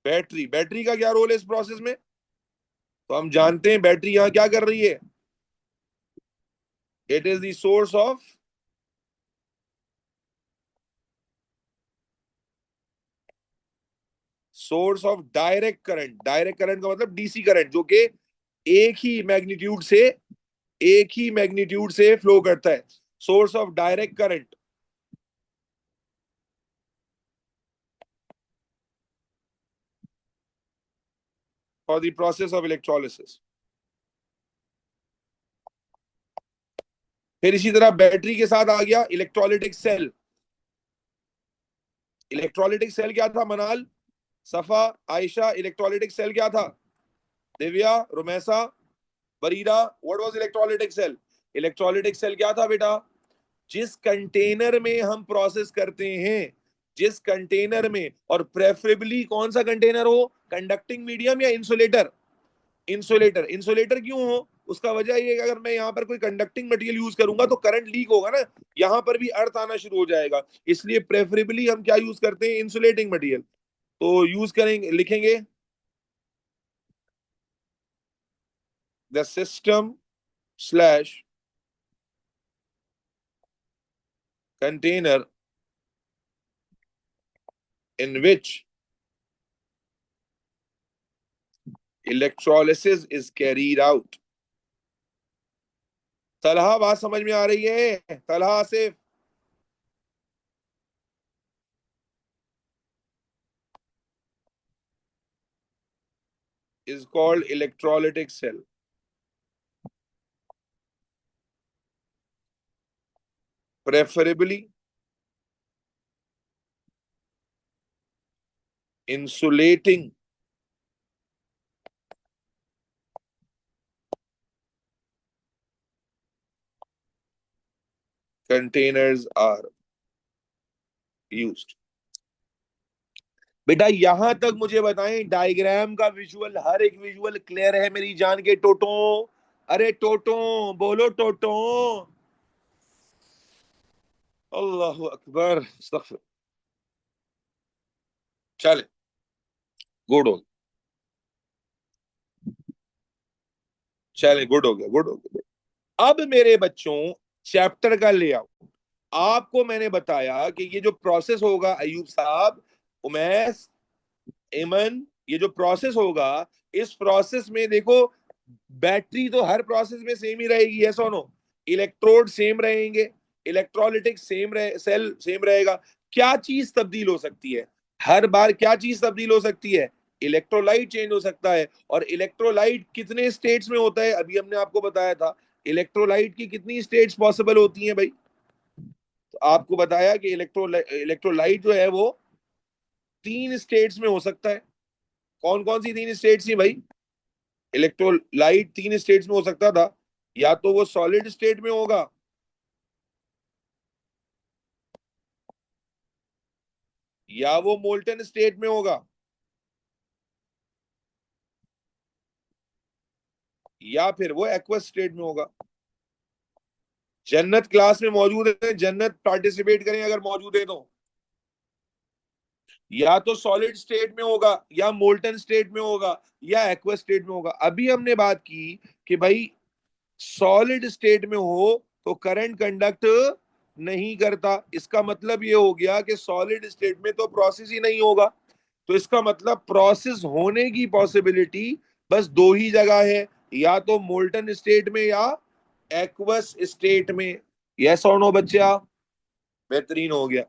बैटरी। बैटरी का क्या रोल है इस प्रोसेस में? तो हम जानते हैं बैटरी यहां क्या कर रही है। It is the source of direct current. Direct current का मतलब DC करंट, जो कि एक ही मैग्नीट्यूड से फ्लो करता है। Source of direct current for the process of electrolysis. फिर इसी तरह बैटरी के साथ आ गया इलेक्ट्रोलिटिक सेल। इलेक्ट्रोलिटिक सेल क्या था मनाल, सफा, आयशा? इलेक्ट्रोलिटिक सेल क्या था? Divya, Rumaisa, Bareera, what was electrolytic cell? Electrolytic cell क्या था बेटा? जिस कंटेनर में हम प्रोसेस करते हैं, जिस कंटेनर में, और प्रेफरेबली कौन सा कंटेनर हो? कंडक्टिंग मीडियम या इंसुलेटर? इंसुलेटर। इंसुलेटर क्यों हो? उसका वजह ये है, अगर मैं यहाँ पर कोई कंडक्टिंग मटेरियल यूज करूंगा तो करंट लीक होगा ना, यहाँ पर भी अर्थ आना शुरू हो जाएगा। इसलिए प्रेफरेबली हम क्या यूज करते हैं? Insulating material. तो यूज करेंगे, लिखेंगे the system slash container in which electrolysis is carried out. Talha बात समझ में आ रही है? तलहा से is called electrolytic cell. Preferably insulating containers are used. बेटा यहां तक मुझे बताएं, डायग्राम का विजुअल, हर एक विजुअल क्लियर है मेरी जान के टोटो? अरे टोटो, बोलो टोटो। अल्लाह अकबर, अस्तगफिर। चले, गुड हो, चले, गुड हो गया, गुड हो गया। अब मेरे बच्चों, चैप्टर का लेआउट आपको मैंने बताया कि ये जो प्रोसेस होगा अयूब साहब, उमैस, एमन, ये जो प्रोसेस होगा, इस प्रोसेस में देखो, बैटरी तो हर प्रोसेस में सेम ही रहेगी, यस और नो? इलेक्ट्रोड सेम रहेंगे, इलेक्ट्रोलिटिक सेम रहे, सेल सेम रहेगा। क्या चीज तब्दील हो सकती है हर बार? क्या चीज तब्दील हो सकती है? इलेक्ट्रोलाइट चेंज हो सकता है। और इलेक्ट्रोलाइट कितने स्टेट्स में होता है? अभी हमने आपको बताया था, इलेक्ट्रोलाइट की कितनी स्टेट्स पॉसिबल होती हैं भाई? तो आपको बताया कि इलेक्ट्रोलाइट जो है वो 3 स्टेट्स में हो सकता है। कौन कौन सी 3 स्टेट्स थी भाई? इलेक्ट्रोलाइट 3 स्टेट्स में हो सकता था। या तो वो सॉलिड स्टेट में होगा, या वो मोल्टन स्टेट में होगा, या फिर वो एक्वस स्टेट में होगा। जन्नत क्लास में मौजूद है, जन्नत पार्टिसिपेट करें अगर मौजूद है तो। या तो सॉलिड स्टेट में होगा, या मोल्टन स्टेट में होगा, या एक्वस स्टेट में होगा। अभी हमने बात की कि भाई सॉलिड स्टेट में हो तो करंट कंडक्ट नहीं करता। इसका मतलब ये हो गया कि सॉलिड स्टेट में तो प्रोसेस ही नहीं होगा। तो इसका मतलब प्रोसेस होने की पॉसिबिलिटी बस दो ही जगह है, या तो मोल्टन स्टेट में या एक्वस स्टेट में। यस और नो बच्चा? बेहतरीन हो गया।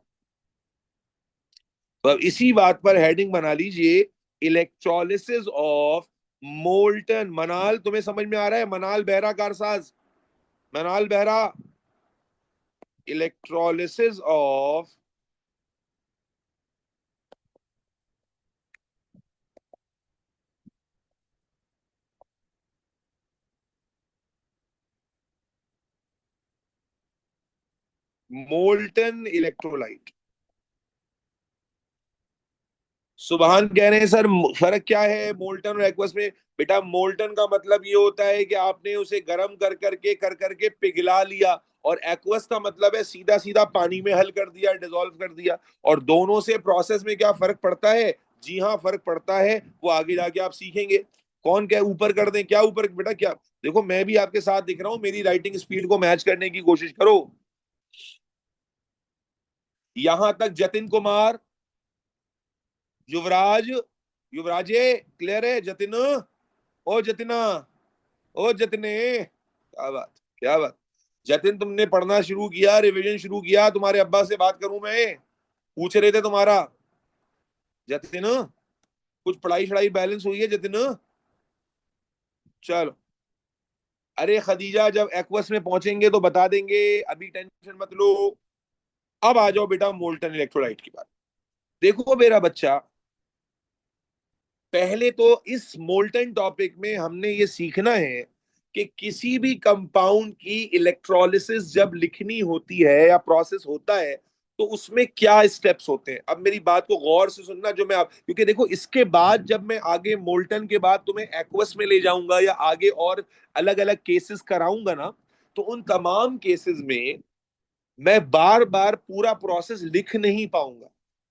तो अब इसी बात पर हेडिंग बना लीजिए, इलेक्ट्रोलिसिस ऑफ मोल्टन। मनाल तुम्हें समझ में आ रहा है? मनाल बहरा कारसाज, मनाल बहरा, इलेक्ट्रोलिसिस ऑफ मोल्टन इलेक्ट्रोलाइट। सुबहान कह रहे हैं सर, फर्क क्या है मोल्टन और एक्वस में? बेटा मोल्टन का मतलब ये होता है कि आपने उसे गर्म कर करके पिघला लिया, और एक्वस का मतलब है सीधा सीधा पानी में हल कर दिया, डिसॉल्व कर दिया। और दोनों से प्रोसेस में क्या फर्क पड़ता है? जी हाँ, फर्क पड़ता है। वो आगे जाके आप सीखेंगे। कौन क्या ऊपर कर दें, क्या ऊपर बेटा क्या? देखो मैं भी आपके साथ दिख रहा हूं, मेरी राइटिंग स्पीड को मैच करने की कोशिश करो। यहां तक जतिन कुमार, युवराज, युवराजे क्लियर है? जतिन, ओ जतिना, ओ जतिने, क्या बात, क्या बात। जतिन तुमने पढ़ना शुरू किया, रिवीजन शुरू किया? तुम्हारे अब्बा से बात करूं मैं? पूछ रहे थे तुम्हारा। जतिन, कुछ पढ़ाई शढ़ाई बैलेंस हुई है जतिन? चलो। अरे खदीजा, जब एक्वस में पहुंचेंगे तो बता देंगे, अभी टेंशन मत लो। अब आ जाओ बेटा मोल्टन इलेक्ट्रोलाइट की बात। देखो मेरा बच्चा, पहले तो इस मोल्टन टॉपिक में हमने ये सीखना है कि किसी भी कंपाउंड की इलेक्ट्रोलिसिस जब लिखनी होती है या प्रोसेस होता है, तो उसमें क्या स्टेप्स होते हैं। अब मेरी बात को गौर से सुनना, जो मैं आप, क्योंकि देखो इसके बाद जब मैं आगे मोल्टन के बाद तुम्हें एक्वस में ले जाऊंगा या आगे और अलग अलग केसेस कराऊंगा ना, तो उन तमाम केसेस में मैं बार बार पूरा प्रोसेस लिख नहीं पाऊंगा।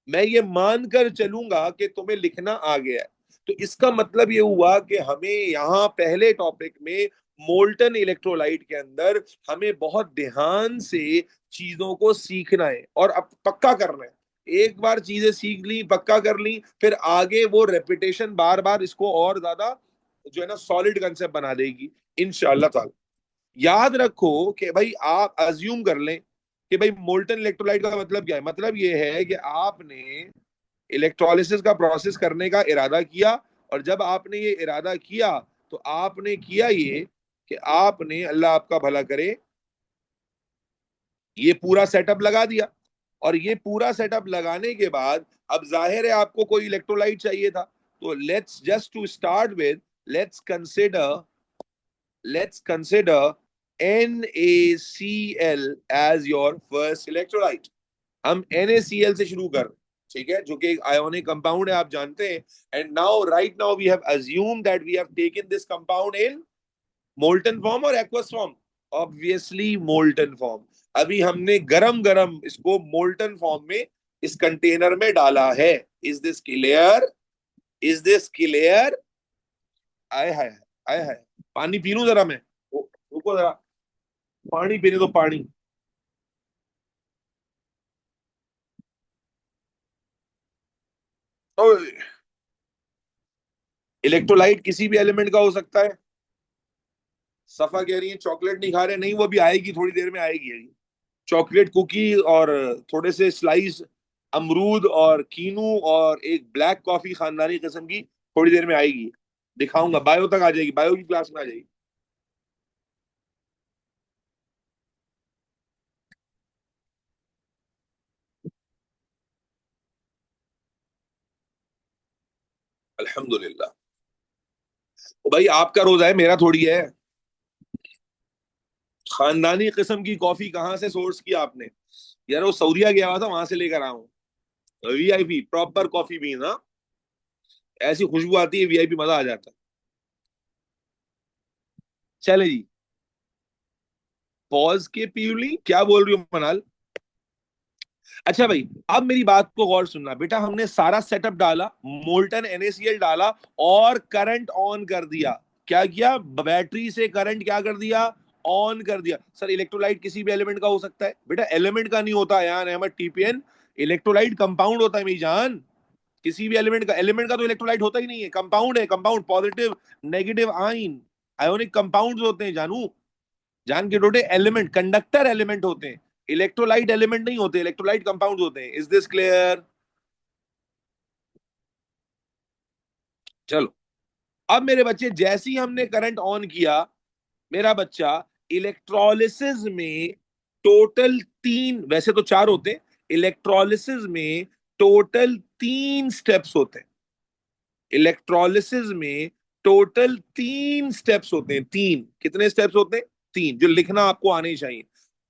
मैं ये मानकर चलूंगा कि तुम्हें लिखना आ गया है। तो इसका मतलब ये हुआ कि हमें यहाँ पहले टॉपिक में मोल्टन इलेक्ट्रोलाइट के अंदर हमें बहुत ध्यान से चीजों को सीखना है और अब पक्का करना है। एक बार चीजें सीख ली, पक्का कर ली, फिर आगे वो रेपिटेशन बार बार इसको और ज्यादा जो है ना सॉलिड कंसेप्ट बना देगी इंशाल्लाह ताला। याद रखो कि भाई आप अज्यूम कर लें कि भाई मोल्टन इलेक्ट्रोलाइट का मतलब क्या है। मतलब ये है कि आपने इलेक्ट्रोलिसिस का प्रोसेस करने का इरादा किया, और जब आपने ये इरादा किया तो आपने किया ये कि आपने, अल्लाह आपका भला करे, ये पूरा सेटअप लगा दिया। और ये पूरा सेटअप लगाने के बाद अब जाहिर है आपको कोई इलेक्ट्रोलाइट चाहिए था। तो let's just to start with, let's consider let's consider NaCl as your first electrolyte. हम NaCl से शुरू कर रहे हैं, ठीक है, जो कि एक आयोनिक कंपाउंड है, आप जानते हैं। And now right now we have assume that we have taken this compound in molten form और aqueous form. Obviously molten form. अभी हमने गरम गरम इसको मोल्टन फॉर्म में इस कंटेनर में डाला है। Is this clear? Is this clear? आय हाय, आय हाय। पानी पी लूं जरा मैं? रुको जरा, पानी पीने दो, पानी। इलेक्ट्रोलाइट किसी भी एलिमेंट का हो सकता है। सफा कह रही है चॉकलेट नहीं खा रहे, नहीं वो भी आएगी, थोड़ी देर में आएगी। चॉकलेट कुकी और थोड़े से स्लाइस अमरूद और कीनू और एक ब्लैक कॉफी खानदानी किस्म की, थोड़ी देर में आएगी। दिखाऊंगा, बायो तक आ जाएगी, बायो की क्लास में आ जाएगी। अल्हम्दुलिल्लाह। तो भाई आपका रोजा है, मेरा थोड़ी है। खानदानी किस्म की कॉफी कहाँ से सोर्स किया आपने? यार वो सऊदीया गया हुआ था, वहां से लेकर आया हूँ। VIP प्रॉपर कॉफी बीन, हाँ। ऐसी खुशबू आती है, VIP मजा आ जाता है। चले जी। पॉज के पीली क्या बोल रही हो मनाल? अच्छा भाई, अब मेरी बात को गौर सुनना बेटा। हमने सारा सेटअप डाला, मोल्टन NaCl डाला और करंट ऑन कर दिया। क्या किया? बैटरी से करंट क्या कर दिया? ऑन कर दिया। सर इलेक्ट्रोलाइट किसी भी एलिमेंट का हो सकता है? बेटा एलिमेंट का नहीं होता यार अहमद, TPN। इलेक्ट्रोलाइट कंपाउंड होता है मेरी जान। किसी भी एलिमेंट का, एलिमेंट का तो इलेक्ट्रोलाइट होता ही नहीं है, कंपाउंड है। Compound positive negative ion ionic compound होते हैं जानू। जान के टोटे एलिमेंट कंडक्टर एलिमेंट होते हैं, इलेक्ट्रोलाइट एलिमेंट नहीं होते, इलेक्ट्रोलाइट कंपाउंड होते हैं। Is this clear? चलो, अब मेरे बच्चे जैसे ही हमने करंट ऑन किया, मेरा बच्चा इलेक्ट्रोलिसिस में टोटल तीन, वैसे तो चार होते हैं, इलेक्ट्रोलिसिस में टोटल तीन स्टेप्स होते हैं। इलेक्ट्रोलिसिस में टोटल तीन स्टेप्स होते हैं। तीन, कितने स्टेप्स होते हैं? तीन, जो लिखना आपको आने चाहिए।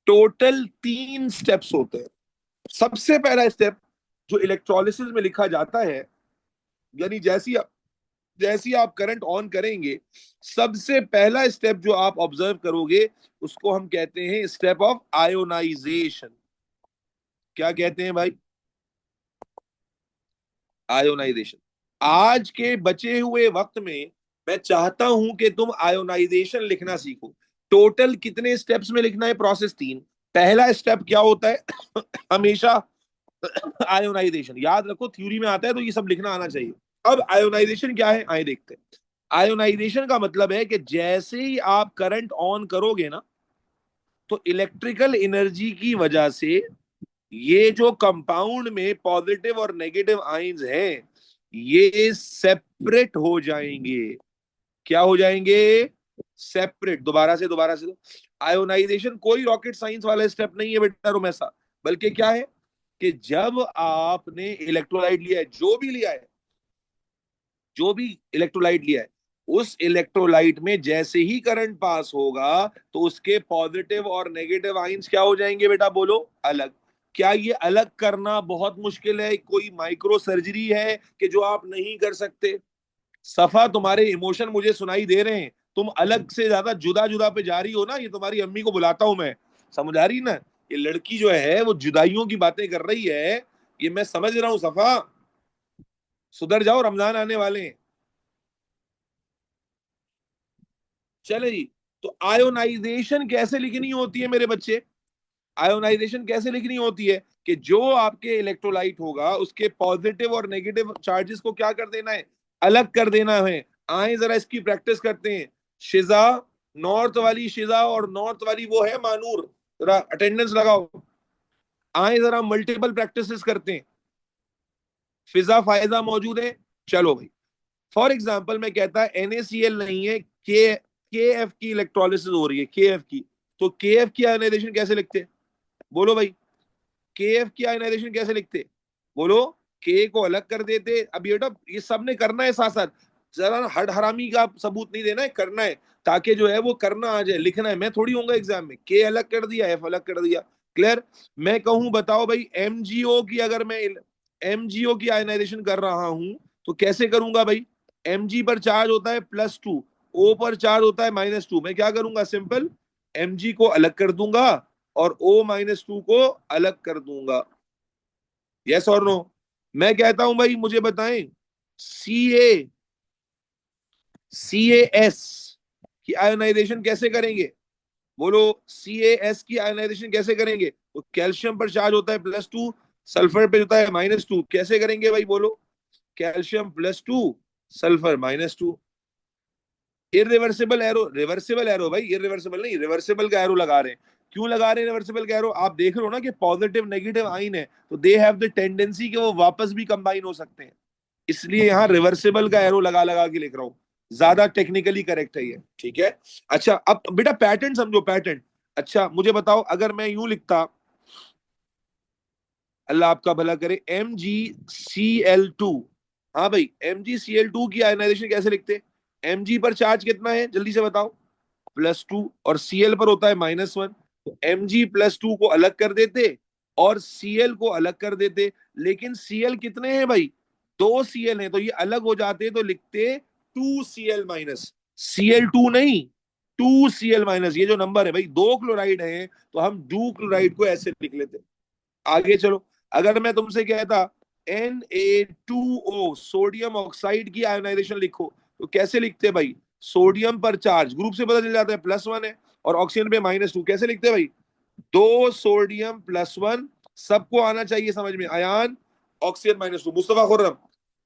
टोटल तीन स्टेप्स होते हैं। सबसे पहला स्टेप जो इलेक्ट्रोलिसिस में लिखा जाता है, यानी जैसी आप करंट ऑन करेंगे, सबसे पहला स्टेप जो आप ऑब्जर्व करोगे उसको हम कहते हैं स्टेप ऑफ आयोनाइजेशन। क्या कहते हैं भाई? आयोनाइजेशन। आज के बचे हुए वक्त में मैं चाहता हूं कि तुम आयोनाइजेशन लिखना सीखो। टोटल कितने स्टेप्स में लिखना है? प्रोसेस तीन। पहला स्टेप क्या होता है? हमेशा आयोनाइजेशन याद रखो, थ्योरी में आता है तो ये सब लिखना आना चाहिए। अब आयोनाइजेशन क्या है, आए देखते हैं। आयोनाइजेशन का मतलब है कि जैसे ही आप करंट ऑन करोगे ना, तो इलेक्ट्रिकल एनर्जी की वजह से ये जो कंपाउंड में पॉजिटिव और नेगेटिव आइंस हैं, ये सेपरेट हो जाएंगे। क्या हो जाएंगे? सेपरेट। दोबारा से आयोनाइजेशन कोई रॉकेट साइंस वाला स्टेप नहीं है बेटा रोमेसा। बल्कि क्या है कि जब आपने इलेक्ट्रोलाइट लिया है, जो भी इलेक्ट्रोलाइट लिया है, उस इलेक्ट्रोलाइट में जैसे ही करंट पास होगा तो उसके पॉजिटिव और नेगेटिव आइंस क्या हो जाएंगे बेटा? बोलो, अलग। क्या ये अलग करना बहुत मुश्किल है? कोई माइक्रो सर्जरी है कि जो आप नहीं कर सकते? सफा तुम्हारे इमोशन मुझे सुनाई दे रहे हैं, तुम अलग से ज्यादा जुदा जुदा पे जा रही हो ना। ये तुम्हारी अम्मी को बुलाता हूं मैं, समझ आ रही ना? ये लड़की जो है वो जुदाइयों की बातें कर रही है, ये मैं समझ रहा हूं। सफा सुधर जाओ, रमजान आने वाले हैं। चले जी। तो आयोनाइजेशन कैसे लिखनी होती है मेरे बच्चे? आयोनाइजेशन कैसे लिखनी होती है कि जो आपके इलेक्ट्रोलाइट होगा उसके पॉजिटिव और नेगेटिव चार्जेस को क्या कर देना है? अलग कर देना है। आए जरा इसकी प्रैक्टिस करते हैं। शिजा, नॉर्थ वाली शिजा और नॉर्थ वाली वो है मानूर, जरा अटेंडेंस लगाओ। आए जरा मल्टीपल प्रैक्टिसेस करते हैं। फिजा फायजा मौजूद है, चलो भाई। फॉर एग्जाम्पल मैं कहता है NaCl नहीं है, के एफ की इलेक्ट्रोलिसिस हो रही है, के एफ की। तो के एफ की आयनाइजेशन कैसे लिखते, बोलो भाई। के एफ की आयनाइजेशन कैसे लिखते, बोलो। के को अलग कर देते। अब बेटा ये सब ने करना है साथ साथ, जरा हड हरामी का सबूत नहीं देना है, करना है, ताकि जो है वो करना आ जाए, लिखना है। मैं थोड़ी होऊंगा एग्जाम में, के अलग कर दिया, एफ अलग कर दिया, क्लियर। मैं कहूं बताओ भाई, एमजीओ की, अगर मैं एमजीओ की आयनाइजेशन कर रहा हूं तो कैसे करूंगा भाई। एमजी पर चार्ज होता है +2, ओ पर चार्ज होता है -2। मैं क्या करूंगा, सिंपल, एमजी को अलग कर दूंगा और O-2 को अलग कर दूंगा। यस और नो। मैं कहता हूं भाई, मुझे बताएं, CaCas की आयोनाइजेशन कैसे करेंगे, बोलो। CaS की आयोनाइजेशन कैसे करेंगे, तो कैल्शियम पर चार्ज होता है +2, सल्फर पे होता है -2। कैसे करेंगे भाई, बोलो। Calcium +2, sulphur -2। Irreversible arrow, reversible arrow भाई, इरिवर्सिबल नहीं, रिवर्सिबल का एरो लगा रहे हैं। क्यों लगा रहे हैं रिवर्सिबल का एरो, आप देख रहे हो ना कि पॉजिटिव नेगेटिव आइन है, तो दे हैव द टेंडेंसी कि वो वापस भी कंबाइन हो सकते हैं, इसलिए यहां रिवर्सिबल का एरो लगा लगा के लिख रहा हूं। ज्यादा टेक्निकली करेक्ट है ये, ठीक है। अच्छा अब बेटा पैटर्न समझो, पैटर्न। अच्छा मुझे बताओ, अगर मैं यूं लिखता, अल्लाह आपका भला करे, MgCl2। हाँ भाई, MgCl2 की आयनाइजेशन कैसे लिखते, Mg पर चार्ज कितना है जल्दी से बताओ, +2, और Cl पर होता है -1। तो Mg+2 को अलग कर देते और Cl को अलग कर देते। लेकिन Cl कितने हैं भाई, 2 Cl हैं, तो ये अलग हो जाते, तो लिखते 2Cl-, Cl2 नहीं, 2Cl-। ये जो नंबर है भाई, 2 क्लोराइड है, तो हम 2 क्लोराइड को ऐसे लिख लेते। आगे चलो, अगर मैं तुमसे कहता Na2O, सोडियम ऑक्साइड की आयोनाइजेशन लिखो, तो कैसे लिखते भाई। सोडियम पर चार्ज ग्रुप से पता चल जाता है +1 है, और ऑक्सीजन पे -2। कैसे लिखते भाई, 2 सोडियम +1। सबको आना चाहिए समझ में, Ayan, oxygen -2, Mustafa Khurram,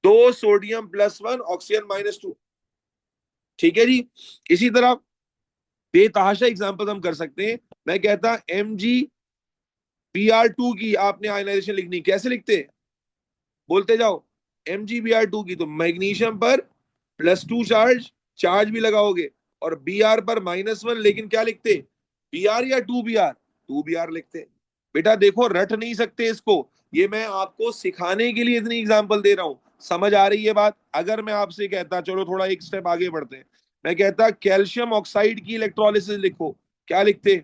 2 sodium +1, oxygen -2। ठीक है जी। इसी तरह बेतहाशा एग्जाम्पल हम कर सकते हैं। मैं कहता MgBr2 की आपने आयनाइजेशन लिखनी, कैसे लिखते, बोलते जाओ। MgBr2 की, तो मैग्नीशियम पर +2 चार्ज, चार्ज भी लगाओगे, और Br पर -1, लेकिन क्या लिखते, Br या 2Br, 2Br लिखते। बेटा देखो रट नहीं सकते इसको, ये मैं आपको सिखाने के लिए इतनी एग्जांपल दे रहा हूं। समझ आ रही है बात। अगर मैं आपसे कहता, चलो थोड़ा एक स्टेप आगे बढ़ते हैं, मैं कहता कैल्शियम ऑक्साइड की इलेक्ट्रोलिसिस लिखो, क्या लिखते,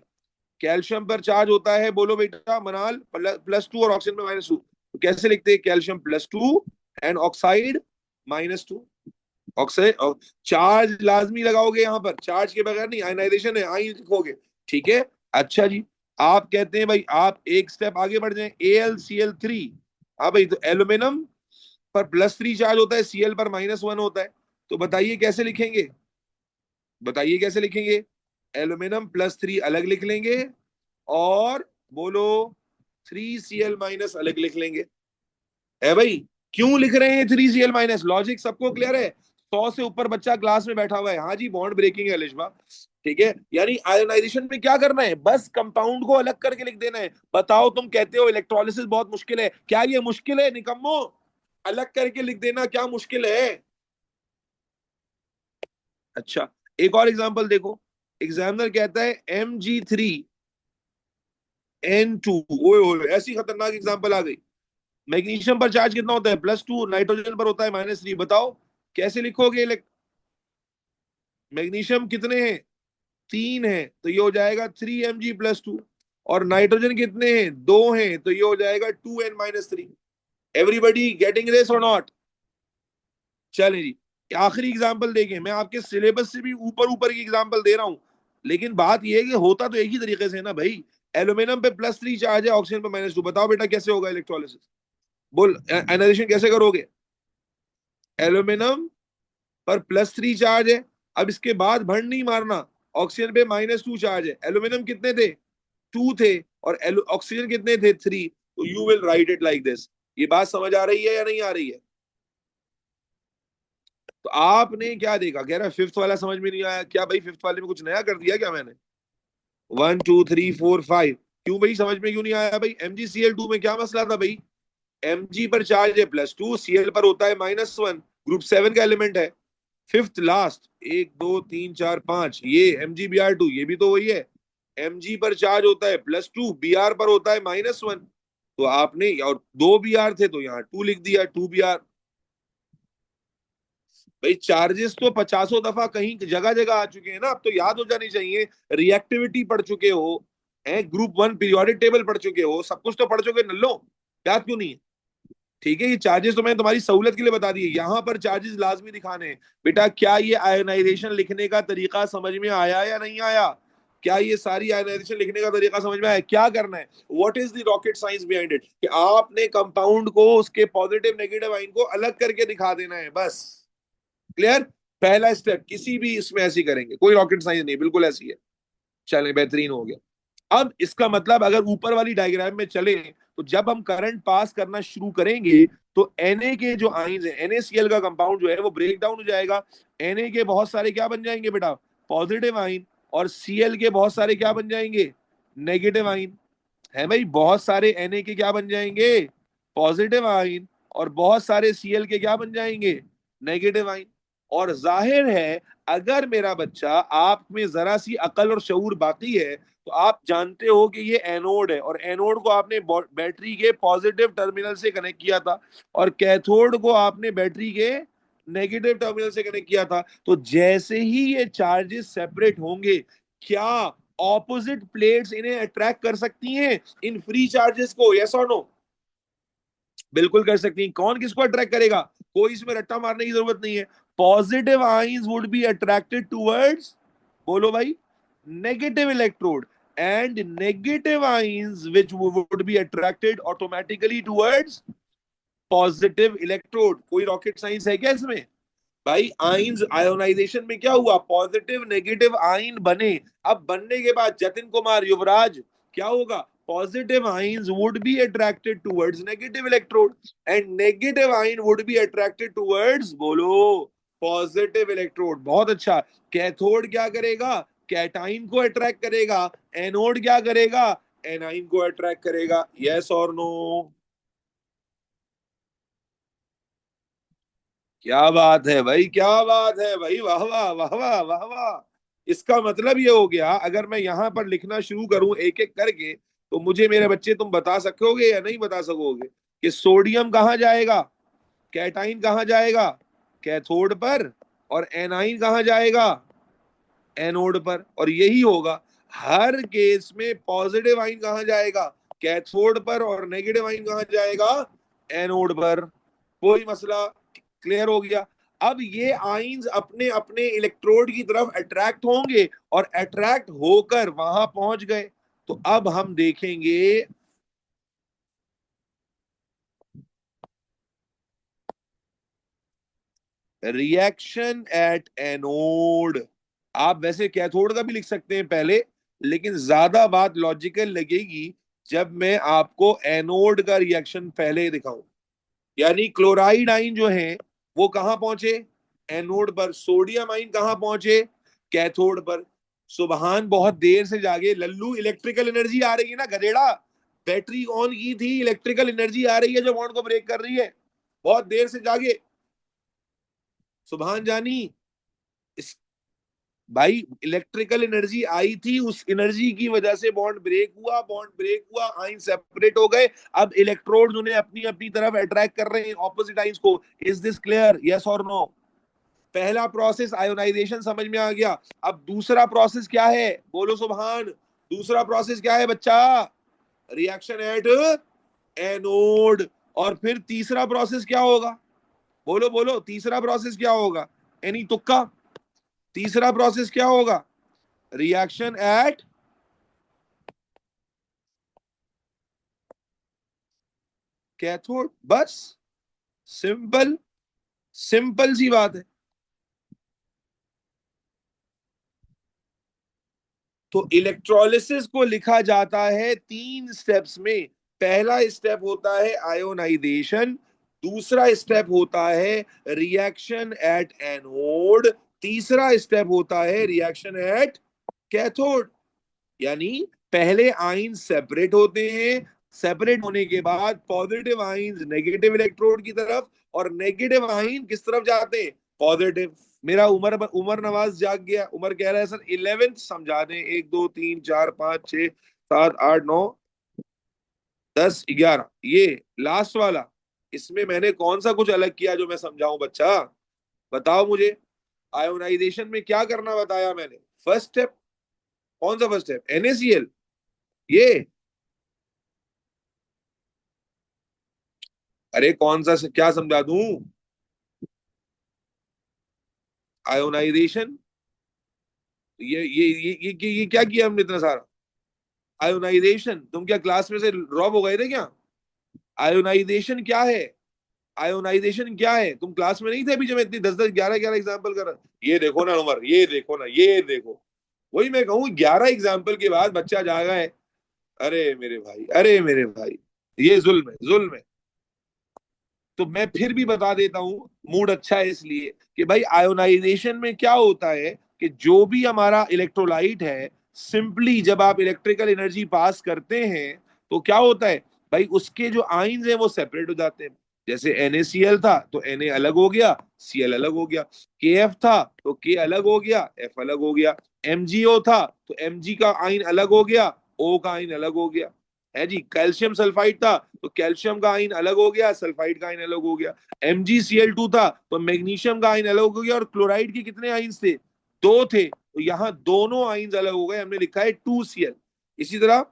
कैल्शियम पर चार्ज होता है, बोलो बेटा मनाल, +2 और ऑक्सीजन में -2। तो कैसे लिखते हैं, calcium +2 and oxide -2। Oxide, charge लाजमी लगाओगे यहां पर, चार्ज के बगैर नहीं, आयनाइजेशन है, आई लिखोगे, ठीक है। अच्छा जी, आप कहते हैं भाई, आप एक स्टेप आगे बढ़ जाए, AlCl3। हाँ भाई, तो एल्यूमिनियम पर +3 चार्ज होता है, Cl पर -1 होता है। तो बताइए कैसे लिखेंगे, बताइए कैसे लिखेंगे। एल्यूमिनियम +3 अलग लिख लेंगे, और बोलो 3Cl- अलग लिख लेंगे। है भाई, क्यों लिख रहे हैं 3Cl-, लॉजिक सबको क्लियर है। 100 से ऊपर बच्चा क्लास में बैठा हुआ है, हाँ जी, बॉन्ड ब्रेकिंग है लिशबा, ठीक है। यानी आयोनाइजेशन में क्या करना है, बस कंपाउंड को अलग करके लिख देना है। बताओ, तुम कहते हो इलेक्ट्रोलिसिस बहुत मुश्किल है, क्या ये मुश्किल है निकम्मो, अलग करके लिख देना क्या मुश्किल है। अच्छा एक और एग्जांपल देखो, एग्जामिनर कहता है Mg3N2, ओए ओए ऐसी खतरनाक एग्जांपल आ गई। मैग्नीशियम पर चार्ज कितना होता है, +2, नाइट्रोजन पर होता है -3। बताओ कैसे लिखोगे, मैग्नीशियम कितने हैं, 3 है, तो ये हो जाएगा 3Mg+2। और नाइट्रोजन कितने हैं, 2 हैं, तो ये हो जाएगा 2N-3। एवरीबडी गेटिंग दिस और नॉट। चलें जी, आखिरी एग्जांपल देखें, मैं आपके सिलेबस से भी ऊपर ऊपर की एग्जांपल दे रहा हूं, लेकिन बात यह है कि होता तो एक ही तरीके से है ना भाई। एल्यूमिनियम पे +3 चार्ज है, ऑक्सीजन पे -2। बताओ बेटा कैसे होगा इलेक्ट्रोलिसिस, बोल, एनालाइजेशन कैसे करोगे। एल्यूमिनियम पर +3 चार्ज है, अब इसके बाद भंड नहीं मारना, ऑक्सीजन पे -2 चार्ज है। एल्यूमिनियम कितने थे, 2 थे, और ऑक्सीजन कितने थे, 3। तो you will write it like this. ये बात समझ आ रही है या नहीं आ रही है। तो आपने क्या देखा, कह रहा फिफ्थ वाला समझ में नहीं आया क्या भाई, फिफ्थ वाले में कुछ नया कर दिया क्या मैंने? 1 2 3 4 5, क्यों भाई समझ में क्यों नहीं आया भाई? MgCl2 में क्या मसला था भाई? Mg पर चार्ज है +2, Cl पर होता है -1, ग्रुप 7 का एलिमेंट है। फिफ्थ लास्ट, 1 2 3 4 5, ये MgBr2, ये भी तो वही है। Mg पर चार्ज होता है +2, Br पर होता है -1। तो आपने, और 2 Br थे तो यहाँ 2 लिख दिया, 2 Br। भाई चार्जेस तो पचासों दफा कहीं जगह जगह आ चुके हैं ना, अब तो याद हो जानी चाहिए। रिएक्टिविटी पढ़ चुके हो, है ग्रुप 1 पीरियोडिक टेबल पढ़ चुके हो, सब कुछ तो पढ़ चुके नल्लो, याद क्यों नहीं है? ठीक है, ये चार्जेस तो मैंने तुम्हारी सहूलत के लिए बता दिए, यहां पर चार्जेस लाजमी दिखाने हैं। बेटा क्या ये आयोनाइजेशन लिखने का तरीका समझ में आया या नहीं आया? क्या ये सारी आयोनाइजेशन लिखने का तरीका समझ में आया? क्या करना है, what is the rocket science behind it, कि आपने कंपाउंड को, उसके पॉजिटिव नेगेटिव आइन को अलग करके दिखा देना है बस। क्लियर? पहला स्टेप किसी भी इसमें ऐसी करेंगे, कोई रॉकेट साइंस नहीं, बिल्कुल ऐसी है। चलें, बेहतरीन हो गया। अब इसका मतलब अगर ऊपर वाली डायग्राम में चले, तो जब हम करंट पास करना शुरू करेंगे तो Na के जो आइंस है, NaCl का कंपाउंड जो है वो ब्रेक डाउन हो जाएगा। Na के बहुत सारे क्या बन जाएंगे बेटा? Positive ion. और Cl के बहुत सारे क्या बन जाएंगे? Negative ion. है भाई, बहुत सारे Na के क्या बन जाएंगे? Positive ion. और बहुत सारे Cl के क्या बन जाएंगे? Negative ion. और जाहिर है, अगर मेरा बच्चा, आप में जरा सी अकल और शऊर बाकी है, तो आप जानते हो कि ये एनोड है, और एनोड को आपने बैटरी के पॉजिटिव टर्मिनल से कनेक्ट किया था, और कैथोड को आपने बैटरी के नेगेटिव टर्मिनल से कनेक्ट किया था। तो जैसे ही ये चार्जेस सेपरेट होंगे, क्या ऑपोजिट प्लेट्स इन्हें अट्रैक्ट कर सकती हैं, इन फ्री चार्जेस को? यस और नो? बिल्कुल कर सकती हैं। कौन किसको अट्रैक्ट करेगा? कोई इसमें रट्टा मारने की जरूरत नहीं है। Positive ions would be attracted towards, बोलो भाई, negative electrode, and negative ions which would be attracted automatically towards positive electrode. कोई रॉकेट साइंस है क्या इसमें? भाई आइंस आयोनाइजेशन में क्या हुआ, पॉजिटिव नेगेटिव आइन बने। अब बनने के बाद जतिन कुमार, युवराज, क्या होगा? Positive ions would be attracted towards negative electrode, and negative ion would be attracted towards, बोलो, पॉजिटिव इलेक्ट्रोड। बहुत अच्छा। कैथोड क्या करेगा? कैटाइन को अट्रैक्ट करेगा। एनोड क्या करेगा? एनाइन को अट्रैक्ट करेगा। यस और नो? क्या बात है भाई, क्या बात है भाई, वाह वाह वाह वाह वाह वाह। इसका मतलब ये हो गया, अगर मैं यहां पर लिखना शुरू करूं एक एक करके, तो मुझे मेरे बच्चे तुम बता सकोगे या नहीं बता सकोगे कि सोडियम कहां जाएगा? कैटाइन कहां जाएगा? कैथोड पर। और एनाइन कहां जाएगा? एनोड पर। और यही होगा हर केस में, पॉजिटिव आइन कहां जाएगा? कैथोड पर। और नेगेटिव आइन कहां जाएगा? एनोड पर। कोई मसला? क्लियर हो गया? अब ये आइंस अपने अपने इलेक्ट्रोड की तरफ अट्रैक्ट होंगे, और अट्रैक्ट होकर वहां पहुंच गए। तो अब हम देखेंगे रिएक्शन एट एनोड। आप वैसे कैथोड का भी लिख सकते हैं पहले, लेकिन ज्यादा बात लॉजिकल लगेगी जब मैं आपको एनोड का रिएक्शन पहले दिखाऊं। यानी क्लोराइड आइन जो है वो कहां पहुंचे? एनोड पर। सोडियम आइन कहां पहुंचे? कैथोड पर। सुबहान बहुत देर से जागे लल्लू, इलेक्ट्रिकल एनर्जी आ रही है ना गधेड़ा। बैटरी ऑन की थी, इलेक्ट्रिकल एनर्जी आ रही है जो बॉन्ड को ब्रेक कर रही है। बहुत देर से जागे सुबहान जानी। इस भाई इलेक्ट्रिकल एनर्जी आई थी, उस एनर्जी की वजह से बॉन्ड ब्रेक हुआ, बॉन्ड ब्रेक हुआ, आइन सेपरेट हो गए। अब इलेक्ट्रोड्स उन्हें अपनी अपनी तरफ अट्रैक्ट कर रहे हैं, ऑपोजिट आइंस को। Is this clear? यस और नो? पहला प्रोसेस आयोनाइजेशन समझ में आ गया। अब दूसरा प्रोसेस क्या है, बोलो सुबहान। दूसरा प्रोसेस क्या है बच्चा? Reaction at anode. और फिर तीसरा प्रोसेस क्या होगा? बोलो बोलो, तीसरा प्रोसेस क्या होगा? एनी तुक्का? तीसरा प्रोसेस क्या होगा? Reaction at cathode. बस, सिंपल, सिंपल सी बात है। तो इलेक्ट्रोलिसिस को लिखा जाता है 3 स्टेप्स में। पहला स्टेप होता है आयोनाइजेशन, दूसरा स्टेप होता है रिएक्शन एट एनोड, तीसरा स्टेप होता है रिएक्शन एट कैथोड। यानी पहले आइन सेपरेट होते हैं, सेपरेट होने के बाद पॉजिटिव आइंस नेगेटिव इलेक्ट्रोड की तरफ, और नेगेटिव आइन किस तरफ जाते हैं, पॉजिटिव। मेरा उमर उमर नवाज जाग गया, उमर कह रहा है सर 11th समझा दें, 1 2 3 4 5 6 7 8 9 10 11, ये लास्ट वाला, इसमें मैंने कौन सा कुछ अलग किया जो मैं समझाऊं बच्चा, बताओ मुझे। आयोनाइजेशन में क्या करना बताया मैंने, फर्स्ट स्टेप, कौन सा फर्स्ट स्टेप, NaCl, ये, अरे कौन सा क्या समझा दूं, आयोनाइजेशन, ये क्या किया हमने इतना सारा, आयोनाइजेशन, तुम क्या क्लास में से ड्रॉप हो गए थे क्या, आयोनाइजेशन क्या है, आयोनाइजेशन क्या है, तुम क्लास में नहीं थे अभी जब मैं इतनी 10 10 11 11 एग्जाम्पल कर रहा, ये देखो ना उमर, ये देखो ना, ये देखो, वही मैं कहूँ 11 एग्जाम्पल के बाद बच्चा जागा है। अरे मेरे भाई, अरे मेरे भाई, ये जुल्म है, जुल्म है। तो मैं फिर भी बता देता हूं, मूड अच्छा है इसलिए कि भाई आयोनाइजेशन में क्या होता है कि जो भी हमारा इलेक्ट्रोलाइट है, सिंपली जब आप इलेक्ट्रिकल एनर्जी पास करते हैं तो क्या होता है भाई, उसके जो आइंस हैं वो सेपरेट हो जाते हैं। जैसे NaCl था तो Na अलग हो गया, Cl अलग हो गया, Kf था तो K अलग हो गया, F अलग हो गया, MgO था तो Mg का आइन अलग हो गया, O का आइन अलग हो गया, है जी। कैल्शियम सल्फाइड था तो कैल्शियम का आइन अलग हो गया, सल्फाइड का आइन अलग हो गया। MgCl2 था तो मैग्नीशियम का आइन अलग हो गया, और क्लोराइड के कितने आइंस थे, 2 थे, तो यहाँ दोनों आइंस अलग हो गए, हमने लिखा है 2Cl। इसी तरह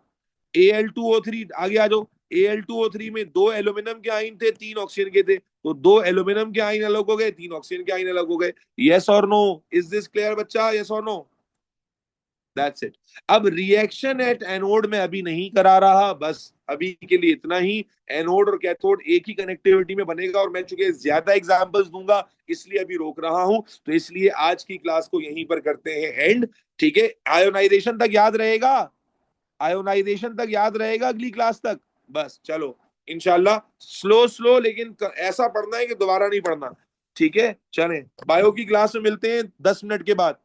Al2O3, आगे आ जाओ, Al2O3 में 2 एल्यूमिनियम के आइन थे, 3 ऑक्सीजन के थे, तो 2 एल्यूमिनियम के आइन अलग हो गए, 3 ऑक्सीजन के आइन अलग हो गए। यस और नो, इज दिस क्लियर बच्चा, यस और नो, दैट्स इट। अब रिएक्शन एट एनोड में अभी नहीं करा रहा, बस अभी के लिए इतना ही। एनोड और कैथोड एक ही कनेक्टिविटी में बनेगा, और मैं चूंकि ज्यादा एग्जांपल्स दूंगा इसलिए अभी रोक रहा हूं, तो इसलिए आज की क्लास को यहीं पर करते हैं एंड। ठीक है, आयोनाइजेशन तक याद रहेगा, आयोनाइजेशन तक याद रहेगा अगली क्लास तक, बस चलो इंशाल्लाह, स्लो स्लो लेकिन ऐसा पढ़ना है कि दोबारा नहीं पढ़ना। ठीक है, चलें, बायो की क्लास में मिलते हैं 10 मिनट के बाद।